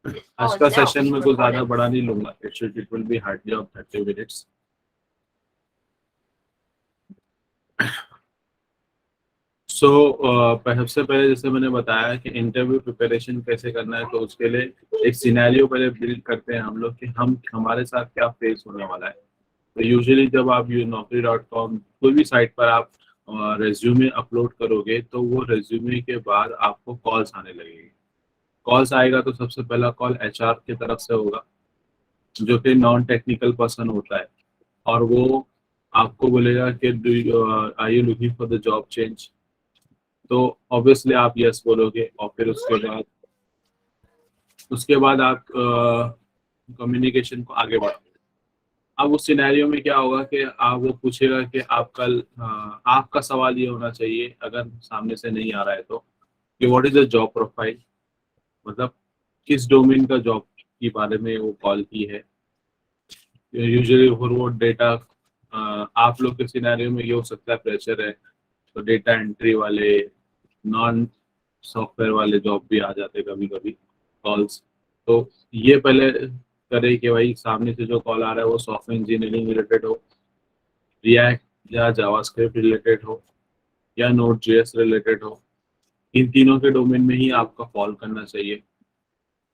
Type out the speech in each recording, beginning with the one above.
आज का सेशन में कुछ ज्यादा बड़ा नहीं लूंगा, it will be hardly of 30 minutes. So सबसे पहले जैसे मैंने बताया कि इंटरव्यू प्रिपरेशन कैसे करना है, तो उसके लिए एक सिनेरियो पहले बिल्ड करते हैं हम लोग कि हम हमारे साथ क्या फेस होने वाला है। तो यूजुअली जब आप naukri.com कोई भी साइट पर आप रेज्यूमे अपलोड करोगे, तो वो रेज्यूमे के बाद आपको कॉल्स आने लगेगी। कॉल्स आएगा तो सबसे पहला कॉल एचआर की तरफ से होगा, जो कि नॉन टेक्निकल पर्सन होता है, और वो आपको बोलेगा कि are you looking for the job change. तो ऑब्वियसली आप यस बोलोगे, और फिर उसके बाद आप कम्युनिकेशन को आगे बढ़ाओगे। अब उस सिनेरियो में क्या होगा कि आप वो पूछेगा कि आपका सवाल ये होना चाहिए, अगर सामने से नहीं आ रहा है तो, कि what is the job profile, मतलब किस डोमेन का जॉब के बारे में वो कॉल की है। यूजुअली वो डेटा, आप लोग के सिनेरियो में ये हो सकता है फ्रेशर है तो डेटा एंट्री वाले, नॉन सॉफ्टवेयर वाले जॉब भी आ जाते कभी कभी कॉल्स। तो ये पहले करे कि भाई सामने से जो कॉल आ रहा है वो सॉफ्टवेयर इंजीनियरिंग रिलेटेड हो, रिएक्ट या जावास्क्रिप्ट रिलेटेड हो, या नोड जेएस रिलेटेड हो। इन तीनों के डोमेन में ही आपका कॉल करना चाहिए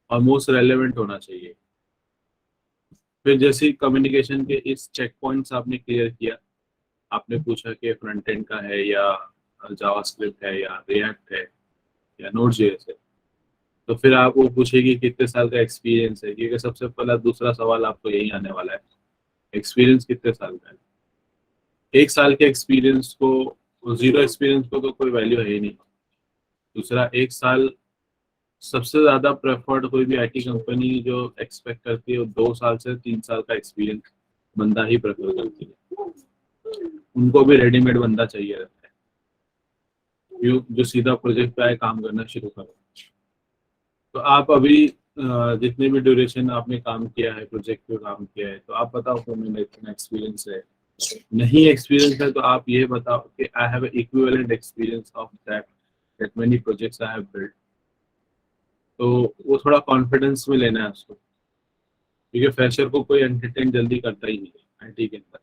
और मोस्ट रेलेवेंट होना चाहिए। फिर जैसे ही कम्युनिकेशन के इस चेक पॉइंट्स आपने क्लियर किया, आपने पूछा कि फ्रंट एंड का है या जावास्क्रिप्ट है या रिएक्ट है या नोड जेएस है, तो फिर आप वो पूछेगी कितने साल का एक्सपीरियंस है, क्योंकि सबसे पहला दूसरा सवाल आपको यही आने वाला है, एक्सपीरियंस कितने साल का है। एक साल के एक्सपीरियंस को, जीरो एक्सपीरियंस को तो कोई वैल्यू है ही नहीं। दूसरा, एक साल सबसे ज्यादा प्रेफर्ड कोई भी आईटी कंपनी जो एक्सपेक्ट करती है, वो 2 साल से 3 साल का एक्सपीरियंस बंदा ही प्रेफर करती है। उनको भी रेडीमेड बंदा चाहिए रहता है, जो सीधा प्रोजेक्ट पे आए, काम करना शुरू करो। तो आप अभी जितने भी ड्यूरेशन आपने काम किया है, प्रोजेक्ट पे काम किया है, तो आप बताओ कि मैंने इतना एक्सपीरियंस है। नहीं एक्सपीरियंस है तो आप ये बताओ कि I have equivalent experience of that many projects I have built. तो वो थोड़ा कॉन्फिडेंस में लेना है उसको, क्योंकि फ्रेशर को कोई एंटरटेन जल्दी करता ही नहीं है आईटी के अंदर।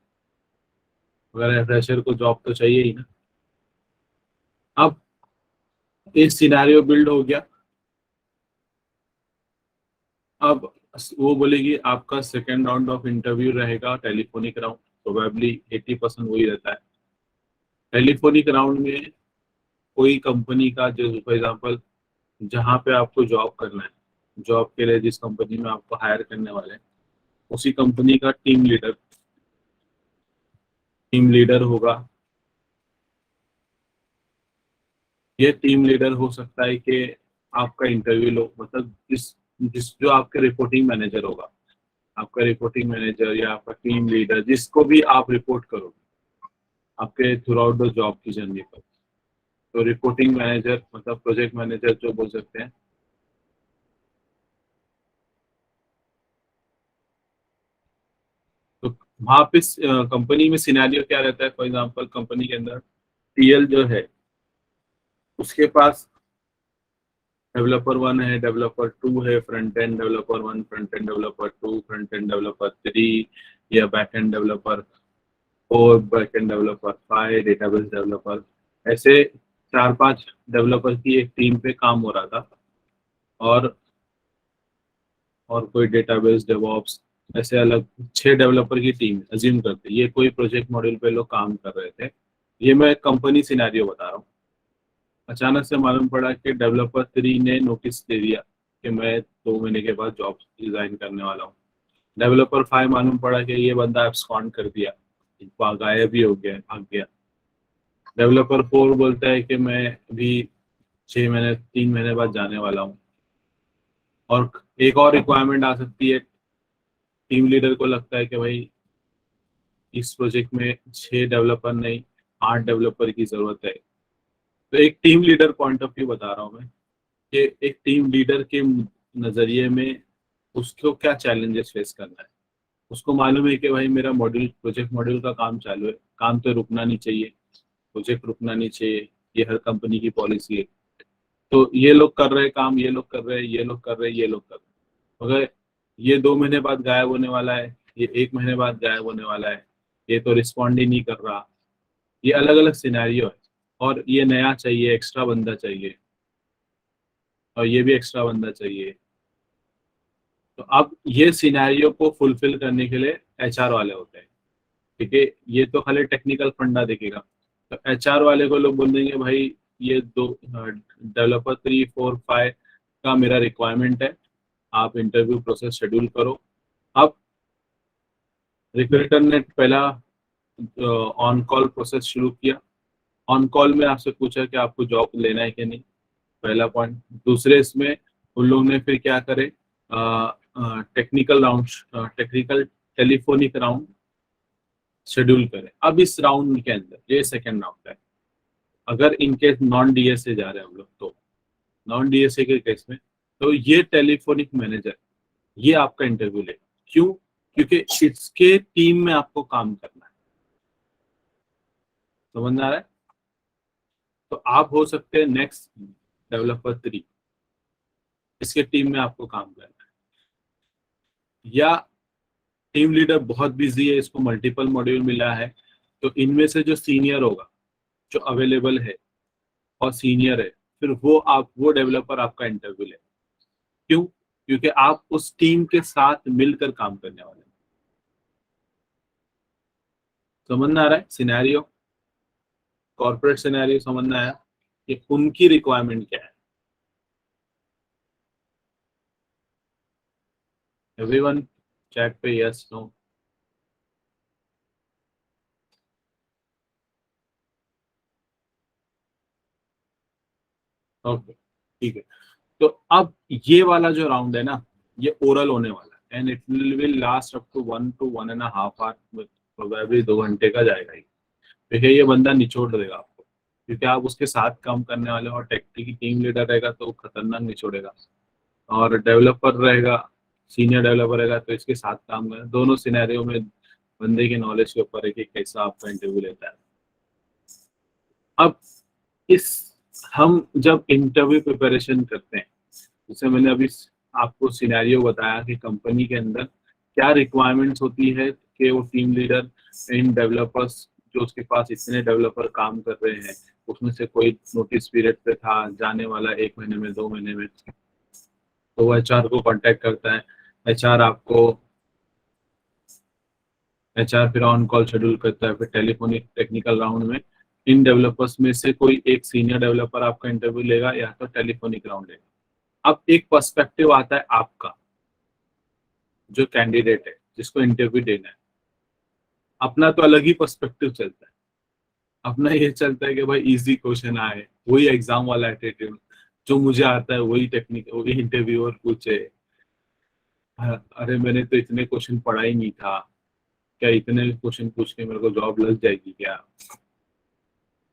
अगर फ्रेशर को जॉब तो चाहिए ही ना। अब एक सिनेरियो बिल्ड हो गया। अब वो बोलेगी आपका सेकेंड राउंड ऑफ इंटरव्यू रहेगा टेलीफोनिक राउंड, प्रोबेबली 80% वही रहता है। टेलीफोनिक राउंड में कोई कंपनी का, जो फॉर एग्जांपल जहाँ पे आपको जॉब करना है, जॉब के लिए जिस कंपनी में आपको हायर करने वाले हैं, उसी कंपनी का टीम लीडर होगा। ये टीम लीडर हो सकता है कि आपका इंटरव्यू लो, मतलब जिस जिस जो आपके रिपोर्टिंग मैनेजर होगा, आपका रिपोर्टिंग मैनेजर या आपका टीम लीडर, जिसको भी आप रिपोर्ट करोगे आपके थ्रू आउट द जॉब की जर्नी पर, तो रिपोर्टिंग मैनेजर मतलब प्रोजेक्ट मैनेजर जो बोल सकते हैं। तो वहाँ पे कंपनी में सिनेरियो क्या रहता है, फॉर एग्जांपल कंपनी के अंदर टीएल जो है, उसके पास डेवलपर 1 है, डेवलपर 2 है, front end developer 1, front end developer 2, front end developer 3, या back end developer 4, back end developer 5, database developer. ऐसे 4-5 डेवलपर की एक टीम पे काम हो रहा था। और कोई डेटाबेस डेवऑप्स, ऐसे अलग 6 डेवलपर की टीम अज्यूम करते, ये कोई प्रोजेक्ट मॉड्यूल पे लोग काम कर रहे थे। ये मैं कंपनी सिनेरियो बता रहा हूँ। अचानक से मालूम पड़ा कि डेवलपर 3 ने नोटिस दे दिया कि मैं 2 महीने के बाद जॉब रिजाइन करने वाला हूँ। डेवलपर 5 मालूम पड़ा कि ये बंदा एब्सकॉन्ड कर दिया, गायब ही हो गया, भाग गया। डेवलपर 4 बोलता है कि मैं अभी 6 महीने 3 महीने बाद जाने वाला हूँ। और एक और रिक्वायरमेंट आ सकती है, टीम लीडर को लगता है कि भाई इस प्रोजेक्ट में 6 डेवलपर नहीं, 8 डेवलपर की जरूरत है। तो एक team leader point of view बता रहा हूँ मैं, कि एक टीम लीडर के नजरिए में उसको क्या चैलेंजेस फेस करना है। उसको मालूम है कि भाई मेरा प्रोजेक्ट मॉड्यूल का काम चालू है, काम तो रुकना नहीं चाहिए, प्रोजेक्ट रुकना नहीं चाहिए, ये हर कंपनी की पॉलिसी है। तो ये लोग कर रहे हैं काम, ये लोग कर रहे हैं, ये लोग कर रहे हैं, ये लोग कर रहे हैं। अगर ये 2 महीने बाद गायब होने वाला है, ये 1 महीने बाद गायब होने वाला है, ये तो रिस्पॉन्ड ही नहीं कर रहा, ये अलग अलग सिनेरियो है। और ये नया चाहिए, एक्स्ट्रा बंदा चाहिए, और ये भी एक्स्ट्रा बंदा चाहिए। तो अब ये सिनेरियो को फुलफिल करने के लिए एचआर वाले होते हैं, ठीक है। ये तो खाली टेक्निकल फंडा देखेगा, तो एचआर वाले को लोग बोल देंगे भाई ये दो डेवलपर 3 4 5 का मेरा रिक्वायरमेंट है, आप इंटरव्यू प्रोसेस शेड्यूल करो। अब रिक्रूटर ने पहला ऑन कॉल प्रोसेस शुरू किया। ऑन कॉल में आपसे पूछा कि आपको जॉब लेना है कि नहीं, पहला पॉइंट। दूसरे इसमें उन लोगों ने फिर क्या करे, technical round, technical telephonic round schedule करे। अब इस राउंड के अंदर ये सेकेंड राउंड है, अगर इनकेस नॉन डीएसए जा रहे हैं हम लोग, तो नॉन डीएसए के केस में तो ये टेलीफोनिक मैनेजर ये आपका इंटरव्यू ले। क्यों? क्योंकि इसके टीम में आपको काम करना है, समझ आ रहा है। तो आप हो सकते हैं नेक्स्ट डेवलपर 3, इसके टीम में आपको काम करना है। या टीम लीडर बहुत बिजी है, इसको मल्टीपल मॉड्यूल मिला है, तो इनमें से जो सीनियर होगा, जो अवेलेबल है और सीनियर है, फिर वो डेवलपर आपका इंटरव्यू ले। क्यों? क्योंकि आप उस टीम के साथ मिलकर काम करने वाले हैं। समझ में आ रहा है सिनेरियो, कॉर्पोरेट सिनेरियो समझ में आया कि उनकी रिक्वायरमेंट क्या है। एवरीवन चैट पे यस नो। ओके, ठीक है। तो अब ये वाला जो राउंड है ना, ये ओरल होने वाला है, and it will last up to 1 to 1.5 hour, probably 2 घंटे का जाएगा ही। देखिए ये बंदा निचोड़ देगा आपको, क्योंकि आप उसके साथ काम करने वाले हो, और टेक्टी की टीम लीडर रहेगा तो वो खतरनाक निचोड़ेगा, और डेवलपर रहेगा, सीनियर डेवलपर रहेगा तो इसके साथ काम करें। दोनों सिनेरियो में बंदे की नॉलेज के ऊपर है कि कैसा आपका इंटरव्यू लेता है। अब इस हम जब इंटरव्यू प्रिपरेशन करते हैं, जैसे मैंने अभी आपको सिनेरियो बताया कि कंपनी के अंदर क्या रिक्वायरमेंट्स होती है कि वो टीम लीडर इन डेवलपर्स, जो उसके पास इतने डेवलपर काम कर रहे हैं, उसमें से कोई नोटिस पीरियड पे था, जाने वाला 1 महीने में 2 महीने में, तो वो एचआर को कांटेक्ट करता है। एचआर आपको एचआर फिर ऑन कॉल शेड्यूल करता है, फिर टेलीफोनिक टेक्निकल राउंड में इन डेवलपर्स में से कोई एक सीनियर डेवलपर आपका इंटरव्यू लेगा, या तो टेलीफोनिक राउंड लेगा। अब एक पर्सपेक्टिव आता है आपका, जो कैंडिडेट है जिसको इंटरव्यू देना है, अपना तो अलग ही पर्सपेक्टिव चलता है। अपना ये चलता है कि भाई इजी क्वेश्चन आए, वही एग्जाम वाला एटीट्यूड, जो मुझे आता है वही टेक्निक, वही इंटरव्यूअर पूछे। अरे मैंने तो इतने क्वेश्चन पढ़ा ही नहीं था, क्या इतने क्वेश्चन पूछ के मेरे को जॉब लग जाएगी क्या?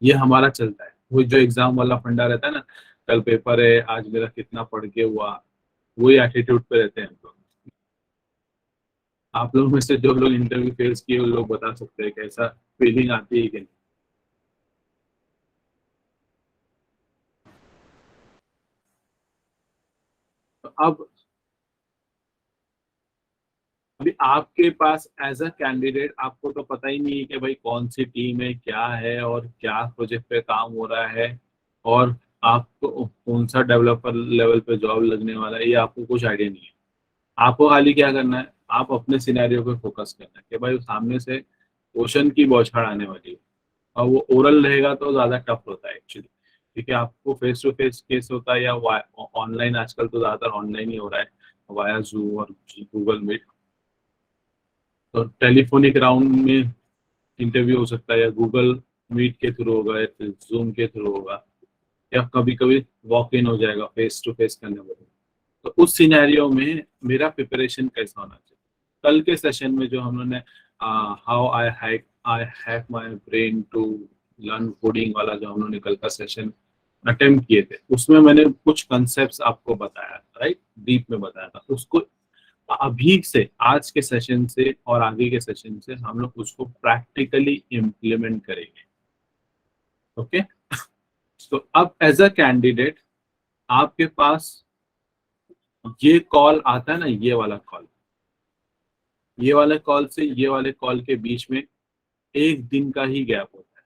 ये हमारा चलता है, वही जो एग्जाम वाला फंडा रहता है ना, कल पेपर है, आज मेरा कितना पढ़ के हुआ, वही एटीट्यूड पे रहते हैं हम लोग। आप लोग में से जो लोग इंटरव्यू फेस किए उन लोग बता सकते हैं कैसा फीलिंग आती है कि नहीं। तो अब अभी आपके पास एज अ कैंडिडेट आपको तो पता ही नहीं है कि भाई कौन सी टीम है, क्या है, और क्या प्रोजेक्ट पे काम हो रहा है, और आपको कौन सा डेवलपर लेवल पे जॉब लगने वाला है, ये आपको कुछ आइडिया नहीं है। आपको खाली क्या करना है, आप अपने सिनेरियो पे फोकस करना है कि भाई सामने से क्वेश्चन की बौछार आने वाली है, और वो ओरल रहेगा तो ज्यादा टफ होता है एक्चुअली, क्योंकि आपको फेस टू फेस केस होता है, या ऑनलाइन, आजकल तो ज्यादातर ऑनलाइन ही हो रहा है, वाया जूम और गूगल मीट। तो टेलीफोनिक राउंड में इंटरव्यू हो सकता है, या गूगल मीट के थ्रू होगा, या फिर जूम के थ्रू होगा, या कभी कभी वॉक इन हो जाएगा, फेस टू फेस करने पड़ेगा। तो उस सिनेरियो में मेरा प्रिपरेशन कैसा होना चाहिए? कल के सेशन में जो हम लोगों ने how I hack my brain to learn coding वाला जो हम लोगों ने कल का सेशन अटेम्प्ट किए थे, उसमें मैंने कुछ कंसेप्ट आपको बताया था, राइट, डीप में बताया था उसको। अभी से, आज के सेशन से और आगे के सेशन से हम लोग उसको प्रैक्टिकली इम्प्लीमेंट करेंगे। ओके, तो अब एज अ कैंडिडेट आपके पास ये कॉल आता है ना, ये वाला कॉल, ये वाले कॉल से ये वाले कॉल के बीच में एक दिन का ही गैप होता है,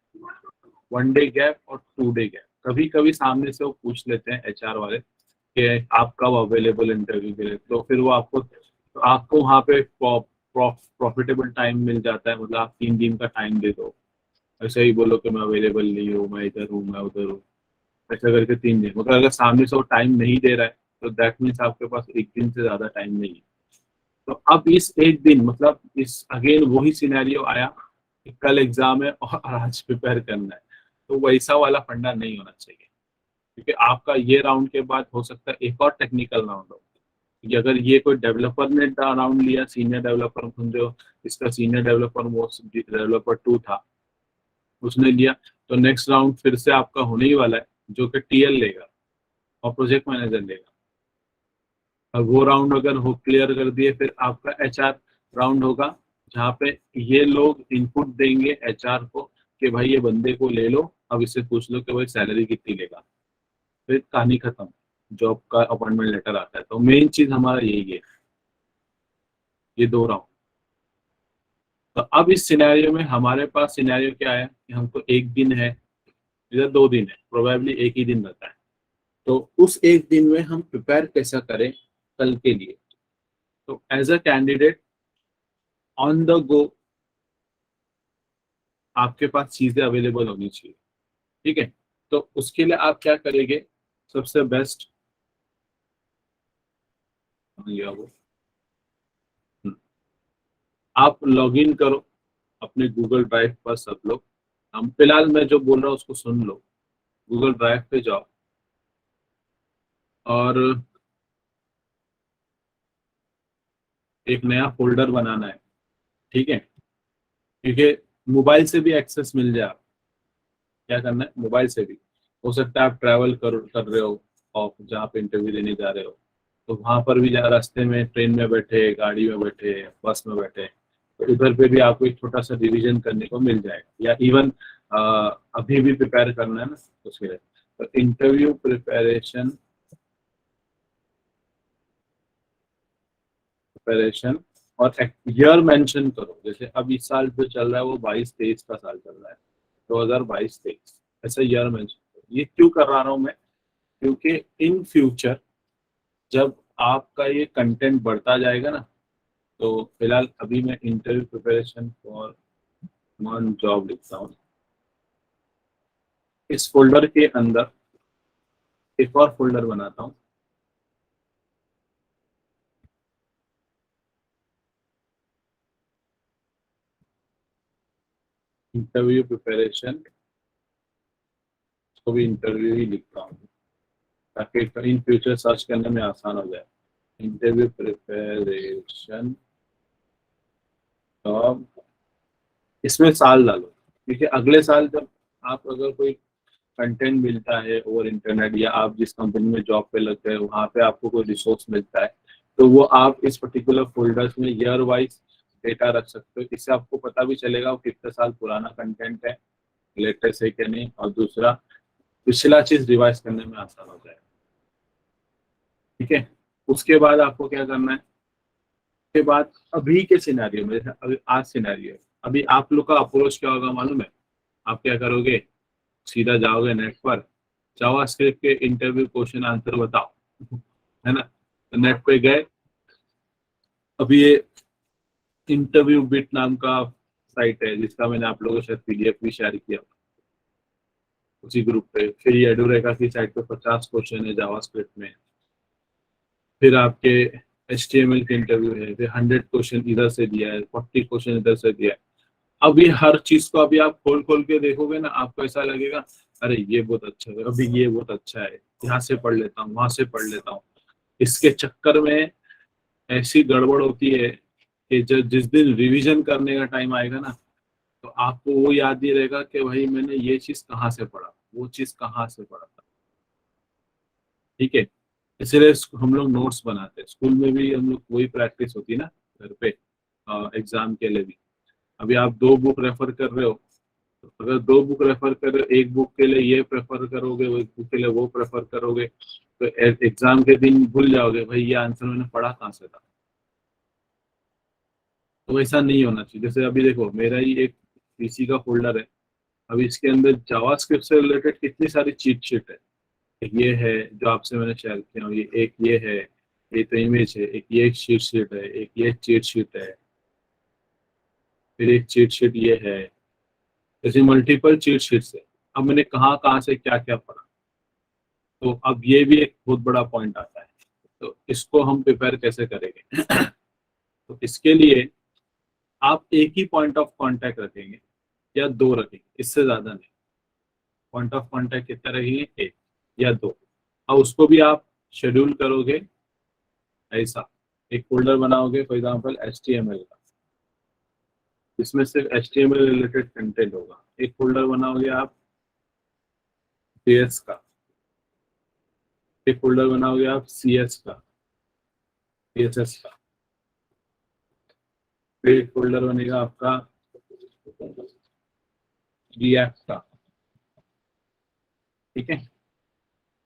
1 डे गैप और 2 डे गैप। कभी कभी सामने से वो पूछ लेते हैं एचआर वाले कि आप कब अवेलेबल इंटरव्यू के लिए, तो फिर वो आपको वहाँ पे प्रॉफिटेबल टाइम मिल जाता है, मतलब आप 3 दिन का टाइम दे दो, ऐसे ही बोलो कि मैं अवेलेबल नहीं हूँ, मैं इधर हूँ, मैं उधर हूँ, ऐसा करके 3 दिन। मतलब अगर सामने से वो टाइम नहीं दे रहा है तो दैट मीन्स आपके पास एक दिन से ज्यादा टाइम नहीं है। तो अब इस एक दिन, मतलब इस अगेन वही सिनेरियो आया कि कल एग्जाम है और आज प्रिपेयर करना है, तो वैसा वाला फंडा नहीं होना चाहिए, क्योंकि आपका ये राउंड के बाद हो सकता है एक और टेक्निकल राउंड हो। क्योंकि अगर ये कोई डेवलपर ने राउंड लिया, सीनियर डेवलपर समझो, इसका सीनियर डेवलपर वो डेवलपर 2 था, उसने लिया, तो नेक्स्ट राउंड फिर से आपका होने ही वाला है, जो कि टीएल लेगा और प्रोजेक्ट मैनेजर लेगा। और वो राउंड अगर हो क्लियर कर दिए, फिर आपका एचआर राउंड होगा, जहाँ पे ये लोग इनपुट देंगे एचआर को कि भाई ये बंदे को ले लो, अब इससे पूछ लो कि भाई सैलरी कितनी लेगा, फिर कहानी खत्म, जॉब का अपॉइंटमेंट लेटर आता है। तो मेन चीज हमारा यही है, ये 2 राउंड। तो अब इस सिनेरियो में हमारे पास सिनेरियो क्या है कि हमको एक दिन है, इधर 2 दिन है, प्रोबेबली एक ही दिन रहता है। तो उस एक दिन में हम प्रिपेयर कैसा करें कल के लिए। तो as a candidate on the go आपके पास चीजें अवेलेबल होनी चाहिए, ठीक है। तो उसके लिए आप क्या करेंगे, सबसे बेस्ट वो, आप लॉग इन करो अपने गूगल ड्राइव पर। सब लोग, हम फिलहाल मैं जो बोल रहा हूँ उसको सुन लो। गूगल ड्राइव पे जाओ और एक नया फोल्डर बनाना है, ठीक है, क्योंकि मोबाइल से भी एक्सेस मिल जाए। क्या करना है, मोबाइल से भी हो सकता है, आप ट्रैवल कर रहे हो और जहाँ पे इंटरव्यू देने जा रहे हो, तो वहां पर भी जहाँ रास्ते में ट्रेन में बैठे, गाड़ी में बैठे, बस में बैठे, तो उधर पे भी आपको एक छोटा सा रिवीजन करने को मिल जाएगा। या इवन अभी भी प्रिपेयर करना है ना, तो उसके लिए तो इंटरव्यू प्रिपरेशन और ईयर मेंशन करो। जैसे अब इस साल जो चल रहा है वो 22-23 का साल चल रहा है, 2022-23, ऐसा ईयर मेंशन करो। ये क्यों कर रहा हूँ मैं, क्योंकि इन फ्यूचर जब आपका ये कंटेंट बढ़ता जाएगा ना, तो फिलहाल अभी मैं interview preparation for one job लिखता हूँ। इस फोल्डर के अंदर एक और फोल्डर बनाता हूँ, इंटरव्यू प्रिपरेशन, तो भी इंटरव्यू ही लिखता हूँ ताकि इन फ्यूचर सर्च करने में आसान हो जाए। इंटरव्यू प्रिपरेशन जॉब, इसमें साल डालो, क्योंकि अगले साल जब आप अगर कोई कंटेंट मिलता है ओवर इंटरनेट, या आप जिस कंपनी में जॉब पे लग गए वहाँ पे आपको कोई रिसोर्स मिलता है, तो वो आप इस पर्टिकुलर फोल्डर्स में ईयर वाइज डेटा रख सकते हो। इससे आपको पता भी चलेगा वो कितने साल पुराना कंटेंट है, लेटेस्ट है कि नहीं, और दूसरा पिछला चीज रिवाइज करने में आसान हो जाएगा, ठीक है। उसके बाद आपको क्या करना है, उसके बाद अभी के सिनेरियो में, जैसे अभी आज सिनेरियो है, अभी आप लोग का अप्रोच क्या होगा मालूम है, आप क्या करोगे, सीधा जाओगे नेट पर, जावास्क्रिप्ट के इंटरव्यू क्वेश्चन आंसर बताओ, है ना। तो नेट पे गए, अभी ये इंटरव्यू बिट नाम का साइट है जिसका मैंने आप लोगों को शायद पीडीएफ भी शेयर किया उसी ग्रुप पे। फिर ये एडोरेका की साइट पे 50 क्वेश्चन है जावास्क्रिप्ट में। फिर आपके HTML के इंटरव्यू है, फिर 100 क्वेश्चन इधर से दिया है, 40 क्वेश्चन इधर से दिया है। अब ये हर चीज को अभी आप खोल खोल के देखोगे ना, आपको ऐसा लगेगा अरे ये बहुत अच्छा है, अभी ये बहुत अच्छा है, यहाँ से पढ़ लेता हूँ, वहां से पढ़ लेता हूँ। इसके चक्कर में ऐसी गड़बड़ होती है कि जब जिस दिन रिवीजन करने का टाइम आएगा ना, तो आपको वो याद नहीं रहेगा कि भाई मैंने ये चीज कहाँ से पढ़ा, वो चीज कहाँ से पढ़ा था, ठीक है। इसलिए हम लोग नोट्स बनाते हैं, स्कूल में भी हम लोग वही प्रैक्टिस होती है ना घर पे, एग्जाम के लिए भी। अभी आप 2 बुक रेफर कर रहे हो, अगर 2 बुक रेफर कर, एक बुक के लिए ये प्रेफर करोगे, एक बुक के लिए वो प्रेफर करोगे, तो एग्जाम के दिन भूल जाओगे भाई ये आंसर मैंने पढ़ा कहाँ से था। तो वैसा नहीं होना चाहिए। जैसे अभी देखो मेरा ही एक पीसी का फोल्डर है, अभी इसके अंदर जावास्क्रिप्ट से रिलेटेड कितनी सारी चीट शीट है। एक ये है जो आपसे मैंने शेयर किया हूँ, ये एक ये है, ये तो इमेज है, एक ये चीट शीट है, एक ये चीट शीट है, फिर एक चीट शीट ये है, ऐसी मल्टीपल चीट शीट्स है। अब मैंने कहाँ कहाँ से क्या क्या पढ़ा, तो अब ये भी एक बहुत बड़ा पॉइंट आता है। तो इसको हम प्रिपेयर कैसे करेंगे तो इसके लिए आप एक ही पॉइंट ऑफ कांटेक्ट रखेंगे या 2 रखेंगे, इससे ज्यादा नहीं। पॉइंट ऑफ कांटेक्ट कितना रखेंगे, 1 या 2। अब उसको भी आप शेड्यूल करोगे ऐसा, एक फोल्डर बनाओगे फॉर एग्जाम्पल HTML का, इसमें सिर्फ HTML रिलेटेड कंटेंट होगा। एक फोल्डर बनाओगे आप JS का, एक फोल्डर बनाओगे आप CS का, CSS का, फिर एक फोल्डर बनेगा आपका React का, ठीक है।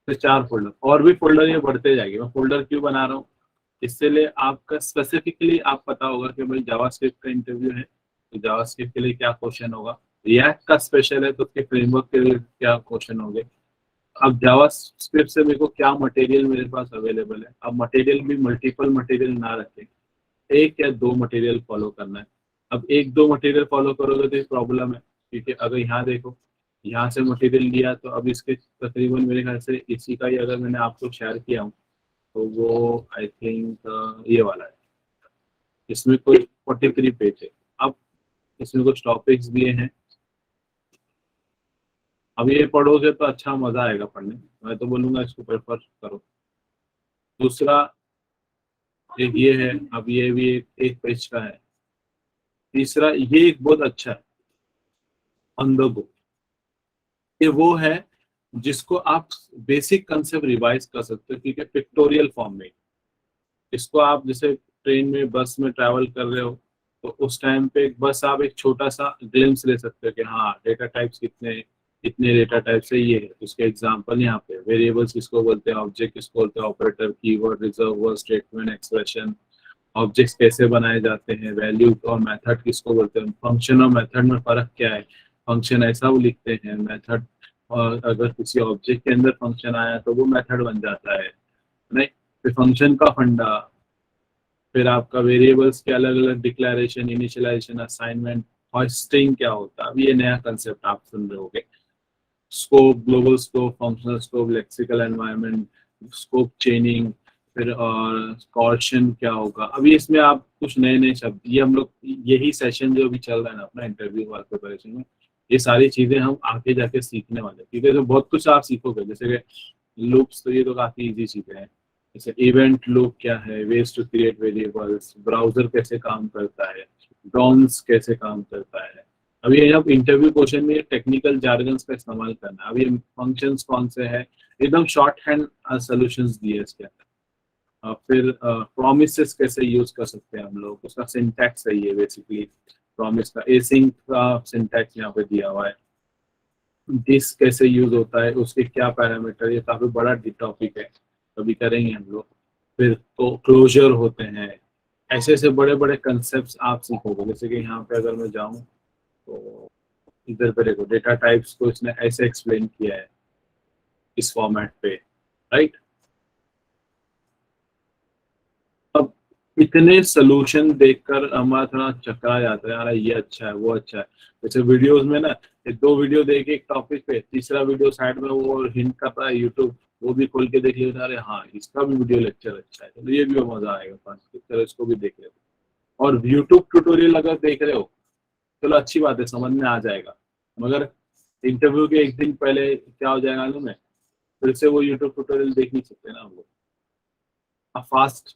तो 4 फोल्डर, और भी फोल्डर ये बढ़ते जाएंगे। मैं फोल्डर क्यों बना रहा हूँ, इससे लिए आपका स्पेसिफिकली आप पता होगा कि भाई जावास्क्रिप्ट का इंटरव्यू है तो जावास्क्रिप्ट के लिए क्या क्वेश्चन होगा, रिएक्ट का स्पेशल है तो उसके फ्रेमवर्क के लिए क्या क्वेश्चन होंगे। अब जावास्क्रिप्ट से मेरे को क्या मटेरियल मेरे पास अवेलेबल है, अब मटेरियल भी मल्टीपल मटेरियल ना रखें, 1 या 2 मटेरियल फॉलो करना है। अब 1-2 मटेरियल फॉलो करोगे तो प्रॉब्लम है, क्योंकि अगर यहाँ देखो, यहाँ से मटेरियल लिया तो अब इसके तकरीबन मेरे ख्याल से इसी का ही अगर मैंने आपको शेयर किया हूँ तो वो आई थिंक ये वाला है, इसमें कोई 43 पेज है। अब इसमें कुछ टॉपिक्स दिए हैं, अब ये पढ़ोगे तो अच्छा मजा आएगा पढ़ने में। मैं तो बोलूंगा इसको प्रेफर करो। दूसरा एक ये है, अब ये भी एक पेज का है। तीसरा ये एक बहुत अच्छा है, ऑन द गो। ये वो है जिसको आप बेसिक कंसेप्ट रिवाइज कर सकते हो, क्योंकि पिक्टोरियल फॉर्म में। इसको आप जैसे ट्रेन में बस में ट्रैवल कर रहे हो तो उस टाइम पे बस आप एक छोटा सा ग्लिम्स ले सकते हो कि हाँ डेटा टाइप्स कितने, इतने डेटा टाइप से ये है। उसके एग्जांपल यहाँ पे वेरिएबल्स किसको बोलते हैं, ऑब्जेक्ट किसको बोलते हैं, operator, keyword, reserve word, statement, expression, objects कैसे बनाए जाते हैं, वैल्यू और मेथड किसको बोलते हैं, फंक्शन और मेथड में फर्क क्या है। फंक्शन ऐसा वो लिखते हैं, मेथड और अगर किसी ऑब्जेक्ट के अंदर फंक्शन आया तो वो मेथड बन जाता है, नहीं। फिर फंक्शन का फंडा, फिर आपका वेरिएबल्स के अलग अलग डिक्लेरेशन, इनिशियलाइजेशन, असाइनमेंट, होस्टिंग क्या होता है, अब ये नया कंसेप्ट आप सुन रहे होगे। Scope, global scope, functional scope, lexical environment, scope चेनिंग, फिर और कॉर्शन क्या होगा। अभी इसमें आप कुछ नए नए शब्द, ये हम लोग यही सेशन जो अभी चल रहा है ना अपना इंटरव्यू वाला प्रिपरेशन में, ये सारी चीजें हम आगे जाके सीखने वाले हैं, ठीक है। तो बहुत कुछ आप सीखोगे, जैसे कि लूप्स, तो ये तो काफी इजी चीजें हैं। जैसे इवेंट लूप क्या है, ways to create variables, browser कैसे काम करता है, डॉम्स कैसे काम करता है। अभी ये अब इंटरव्यू क्वेश्चन में टेक्निकल जार्गन्स का इस्तेमाल करना है। अभी फंक्शंस कौन से हैं, एकदम शॉर्ट हैंड सॉल्यूशंस दिए इसके अंदर। फिर प्रोमिसेस कैसे यूज कर सकते हैं हम लोग, उसका सिंटैक्स है ये बेसिकली। प्रॉमिस का एसिंक का सिंटैक्स यहाँ पे दिया हुआ है। दिस कैसे यूज होता है, उसके क्या पैरामीटर, ये काफी बड़ा टॉपिक है, कभी करेंगे हम लोग। फिर तो क्लोजर होते हैं, ऐसे ऐसे बड़े बड़े कंसेप्ट आप सीखोगे। जैसे कि यहाँ पे अगर मैं जाऊँ तो इधर पे देखो, डेटा टाइप्स को इसने ऐसे एक्सप्लेन किया है इस फॉर्मेट पे, राइट। अब इतने सोल्यूशन देखकर हमारा थोड़ा चकरा जाता है, यार ये अच्छा है वो अच्छा है। जैसे वीडियोस में ना, ये 2 वीडियो देख एक टॉपिक पे, तीसरा वीडियो साइड में वो हिंट कर रहा है यूट्यूब, वो भी खोल के देख लेना, अरे हाँ इसका भी वीडियो लेक्चर अच्छा है, तो ये भी मजा आएगा, तरह इसको भी देख ले। और यूट्यूब ट्यूटोरियल अगर देख रहे हो, चलो अच्छी बात है, समझ में आ जाएगा। मगर इंटरव्यू के एक दिन पहले क्या हो जाएगा मालूम है, फिर से वो यूट्यूब ट्यूटोरियल देख नहीं सकते ना हम लोग। आप फास्ट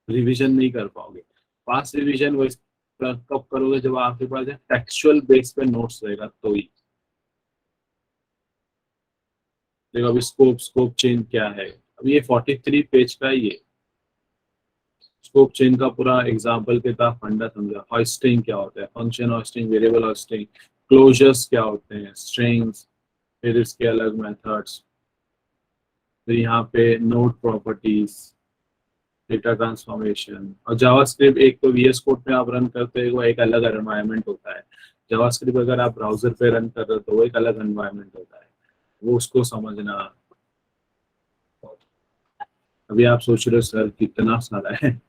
रिवीजन नहीं कर पाओगे। फास्ट रिवीजन वो कब करोगे, जब आपके पास टेक्सचुअल बेस पे नोट्स रहेगा तो ही। देखो अभी स्कोप, स्कोप चेन क्या है, अभी ये 43 पेज का ये स्कोप चेन का पूरा एग्जाम्पल के साथ फंडा समझा। हॉस्टिंग क्या होता है, function hoisting, variable hoisting, closures क्या होते हैं, स्ट्रिंग्स, फिर इसके अलग मेथड्स, फिर यहाँ पे नोड प्रॉपर्टीज, डेटा ट्रांसफॉर्मेशन। और जावास्क्रिप्ट एक तो वीएस कोड पे आप रन करते हो वो एक अलग एनवायरनमेंट होता है, जावास्क्रिप्ट अगर आप ब्राउजर पे रन कर रहे हो तो वो एक अलग एनवायरनमेंट होता है, वो उसको समझना। अभी आप सोच रहे हो सर कितना सारा है